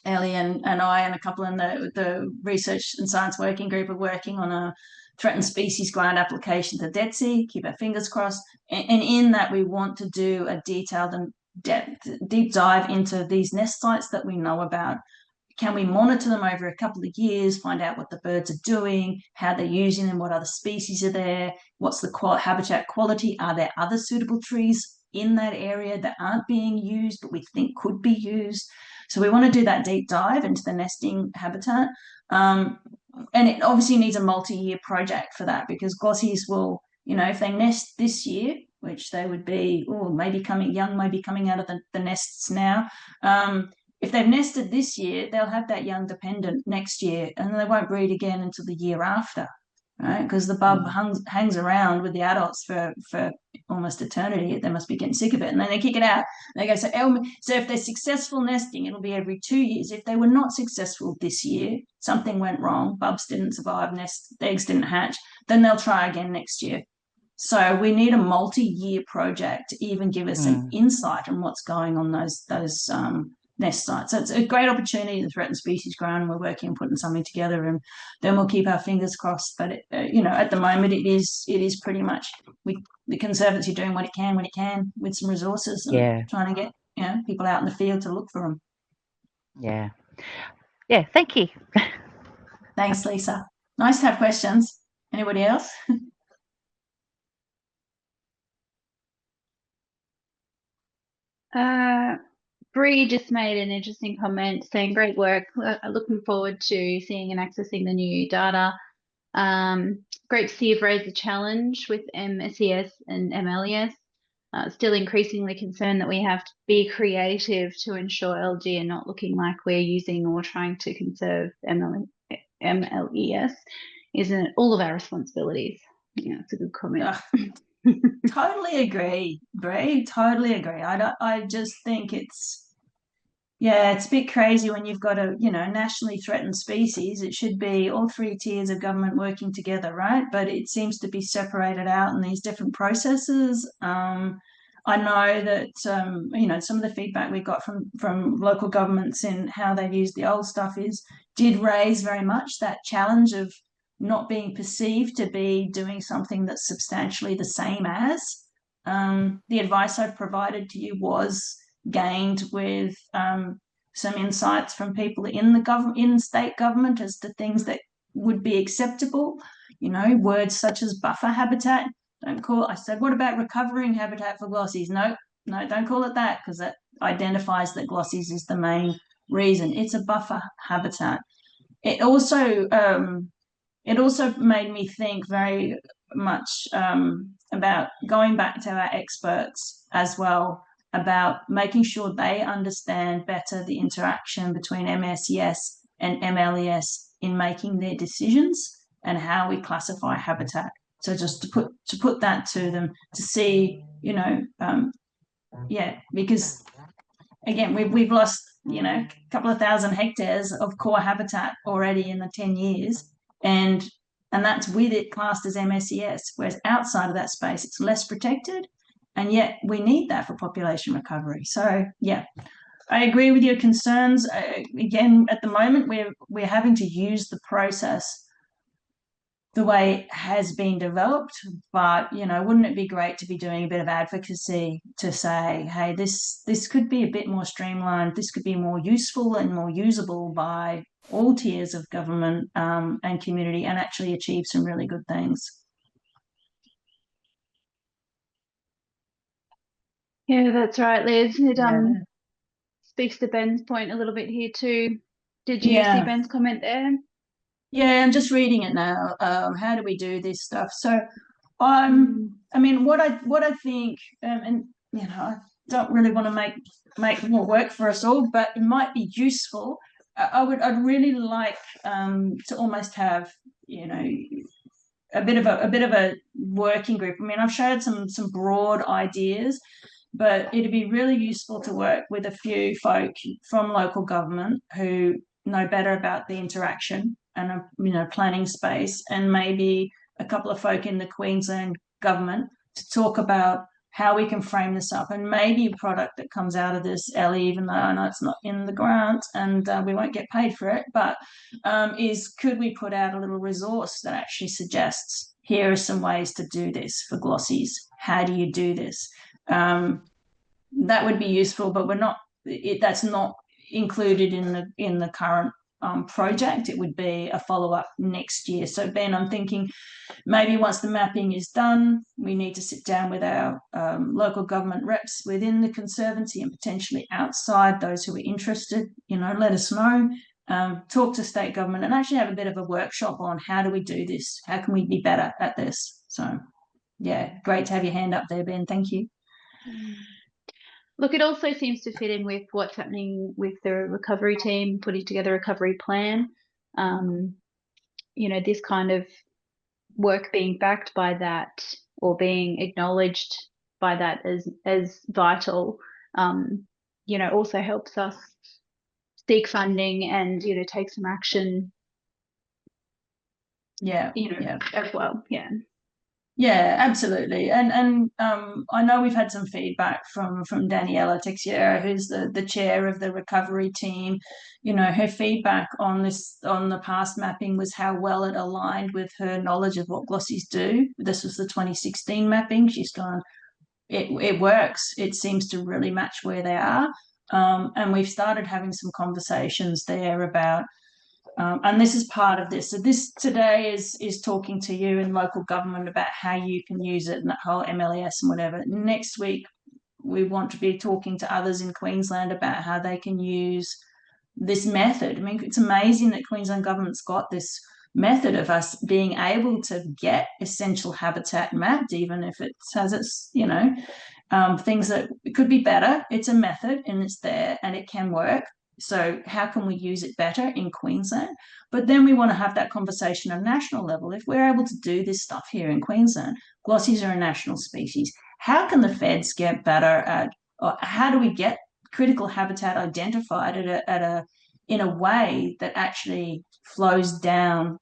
Ellie and I and a couple in the Research and Science Working Group are working on threatened species grant application to DETSI, keep our fingers crossed. And in that, we want to do a detailed and deep dive into these nest sites that we know about. Can we monitor them over a couple of years, find out what the birds are doing, how they're using them, what other species are there, what's the habitat quality, are there other suitable trees in that area that aren't being used but we think could be used? So we want to do that deep dive into the nesting habitat. And it obviously needs a multi-year project for that, because glossies will, if they nest this year, which they would be, maybe coming out of the nests now, if they've nested this year, they'll have that young dependent next year, and they won't breed again until the year after, right? Because the bub hangs around with the adults for almost eternity. They must be getting sick of it, and then they kick it out. They go, so if they're successful nesting, it'll be every 2 years. If they were not successful this year, something went wrong, bubs didn't survive, eggs didn't hatch, then they'll try again next year. So we need a multi-year project to even give us an insight on what's going on those nest sites. So it's a great opportunity to threaten species ground, and we're working on putting something together, and then we'll keep our fingers crossed. But at the moment it is pretty much the Conservancy doing what it can when it can with some resources, and trying to get people out in the field to look for them. Thank you. Thanks, Lisa. Nice to have questions. Anybody else? Bree just made an interesting comment saying, great work. Looking forward to seeing and accessing the new data. Great to see you've raised the challenge with SES and MLES. Still increasingly concerned that we have to be creative to ensure LG are not looking like we're using or trying to conserve MLES. Isn't it all of our responsibilities? Yeah, it's a good comment. Totally agree, Bree. Totally agree. I just think it's a bit crazy when you've got a nationally threatened species. It should be all 3 tiers of government working together, right? But it seems to be separated out in these different processes. I know that some of the feedback we got from local governments in how they've used the old stuff did raise very much that challenge of not being perceived to be doing something that's substantially the same as. The advice I've provided to you was gained with some insights from people in state government as to things that would be acceptable. Words such as buffer habitat. I said, what about recovering habitat for glossies? No, don't call it that, because that identifies that glossies is the main reason. It's a buffer habitat. It also made me think very much about going back to our experts as well, about making sure they understand better the interaction between MSES and MLES in making their decisions and how we classify habitat. So just to put that to them, to see, because again, we've lost, a couple of thousand hectares of core habitat already in the 10 years. And that's with it classed as MSES, whereas outside of that space, it's less protected. And yet we need that for population recovery. So, I agree with your concerns. Again, at the moment, we're having to use the process the way it has been developed, but wouldn't it be great to be doing a bit of advocacy to say, hey, this could be a bit more streamlined, this could be more useful and more usable by all tiers of government and community, and actually achieve some really good things. Yeah, that's right, Liz. It speaks to Ben's point a little bit here too. Did you see Ben's comment there? Yeah, I'm just reading it now. How do we do this stuff? So, I mean, what I think, and I don't really want to make more work for us all, but it might be useful. I'd really like to almost have a bit of a working group. I mean, I've shared some broad ideas, but it'd be really useful to work with a few folk from local government who know better about the interaction and planning space, and maybe a couple of folk in the Queensland government to talk about how we can frame this up, and maybe a product that comes out of this, Ellie, even though I know it's not in the grant and we won't get paid for it, but is, could we put out a little resource that actually suggests, here are some ways to do this for glossies. How do you do this? That would be useful, but that's not included in the current project. It would be a follow-up next year. So Ben, I'm thinking maybe once the mapping is done, we need to sit down with our local government reps within the Conservancy and potentially outside, those who are interested, let us know. Talk to state government and actually have a bit of a workshop on how do we do this? How can we be better at this? So yeah, great to have your hand up there, Ben. Thank you. Look, it also seems to fit in with what's happening with the recovery team, putting together a recovery plan. This kind of work being backed by that or being acknowledged by that as vital, also helps us seek funding and, take some action. Yeah. As well. Yeah. Yeah, absolutely. And I know we've had some feedback from Daniela Texiera, who's the chair of the recovery team. Her feedback on the past mapping was how well it aligned with her knowledge of what glossies do. This was the 2016 mapping. She's gone, it works. It seems to really match where they are. And we've started having some conversations there about, and this is part of this. So this today is talking to you in local government about how you can use it and that whole MLES and whatever. Next week, we want to be talking to others in Queensland about how they can use this method. I mean, it's amazing that Queensland government's got this method of us being able to get essential habitat mapped, even if it has its, things that could be better. It's a method and it's there and it can work. So how can we use it better in Queensland? But then we want to have that conversation at a national level. If we're able to do this stuff here in Queensland, glossies are a national species. How can the feds get better at, or how do we get critical habitat identified in a way that actually flows down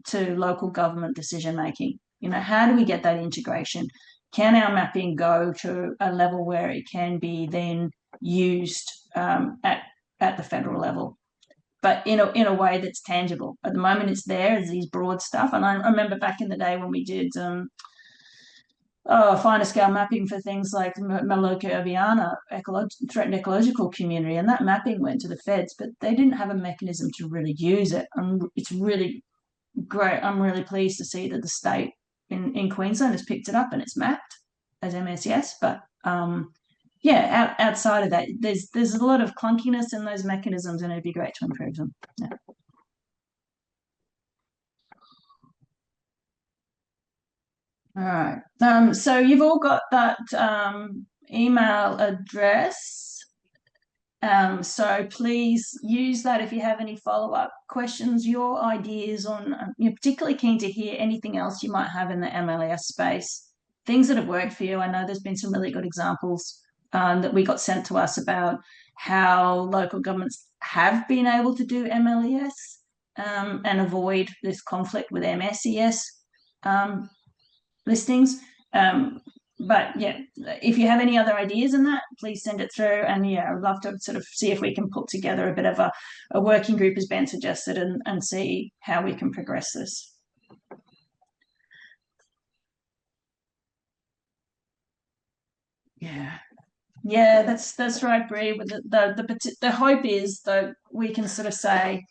to local government decision making? How do we get that integration? Can our mapping go to a level where it can be then used at the federal level, but in a way that's tangible? At the moment, it's there as these broad stuff. And I remember back in the day when we did finer scale mapping for things like Melaleuca urbana, threatened ecological community, and that mapping went to the feds, but they didn't have a mechanism to really use it. And it's really great. I'm really pleased to see that the state in Queensland has picked it up and it's mapped as MSES, but yeah, outside of that, there's a lot of clunkiness in those mechanisms, and it'd be great to improve them. Yeah. All right. So you've all got that email address. So please use that if you have any follow-up questions, your ideas on. You're particularly keen to hear anything else you might have in the MLES space, things that have worked for you. I know there's been some really good examples that we got sent to us about how local governments have been able to do MLES and avoid this conflict with MSES listings. But yeah, if you have any other ideas in that, please send it through. And yeah, I'd love to sort of see if we can put together a bit of a working group, as Ben suggested, and see how we can progress this. Yeah, that's right, Bree. The hope is that we can sort of say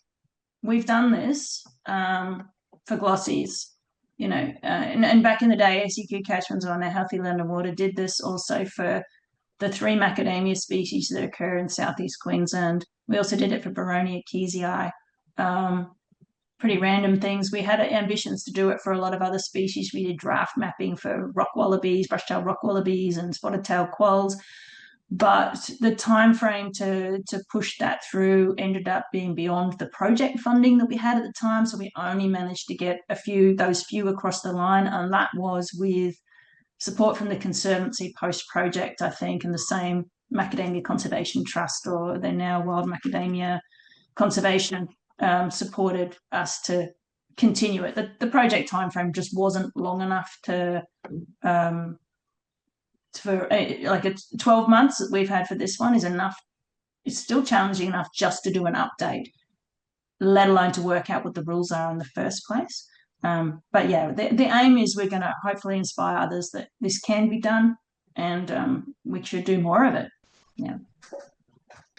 we've done this for glossies, and back in the day, SEQ catchments on our Healthy Land and Water did this also for the 3 macadamia species that occur in Southeast Queensland. We also did it for Boronia keysii. Pretty random things. We had ambitions to do it for a lot of other species. We did draft mapping for rock wallabies, brush-tailed rock wallabies, and spotted-tailed quolls. But the time frame to push that through ended up being beyond the project funding that we had at the time. So we only managed to get those few across the line, and that was with support from the Conservancy post-project, I think, and the same Macadamia Conservation Trust, or they're now Wild Macadamia Conservation, supported us to continue it. The project timeframe just wasn't long enough to for like it's 12 months that we've had for this one is enough. It's still challenging enough just to do an update, let alone to work out what the rules are in the first place. But yeah, the aim is we're going to hopefully inspire others that this can be done, and we should do more of it. Yeah.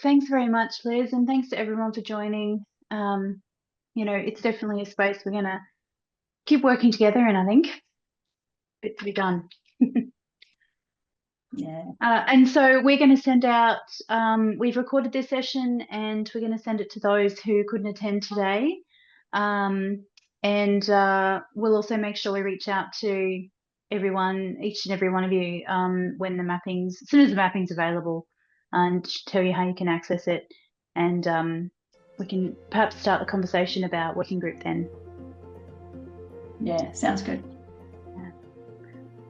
Thanks very much, Liz, and thanks to everyone for joining. It's definitely a space we're going to keep working together in, I think. It's to be done. Yeah. And so we're going to send out, we've recorded this session and we're going to send it to those who couldn't attend today. And we'll also make sure we reach out to everyone, each and every one of you, when the mappings, as soon as the mapping's available, and tell you how you can access it. And we can perhaps start the conversation about working group then. Yeah, sounds good. Yeah.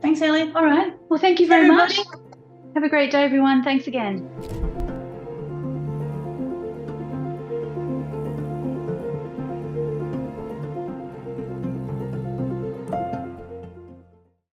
Thanks, Ellie. All right. Well, thank you very much. Have a great day, everyone. Thanks again.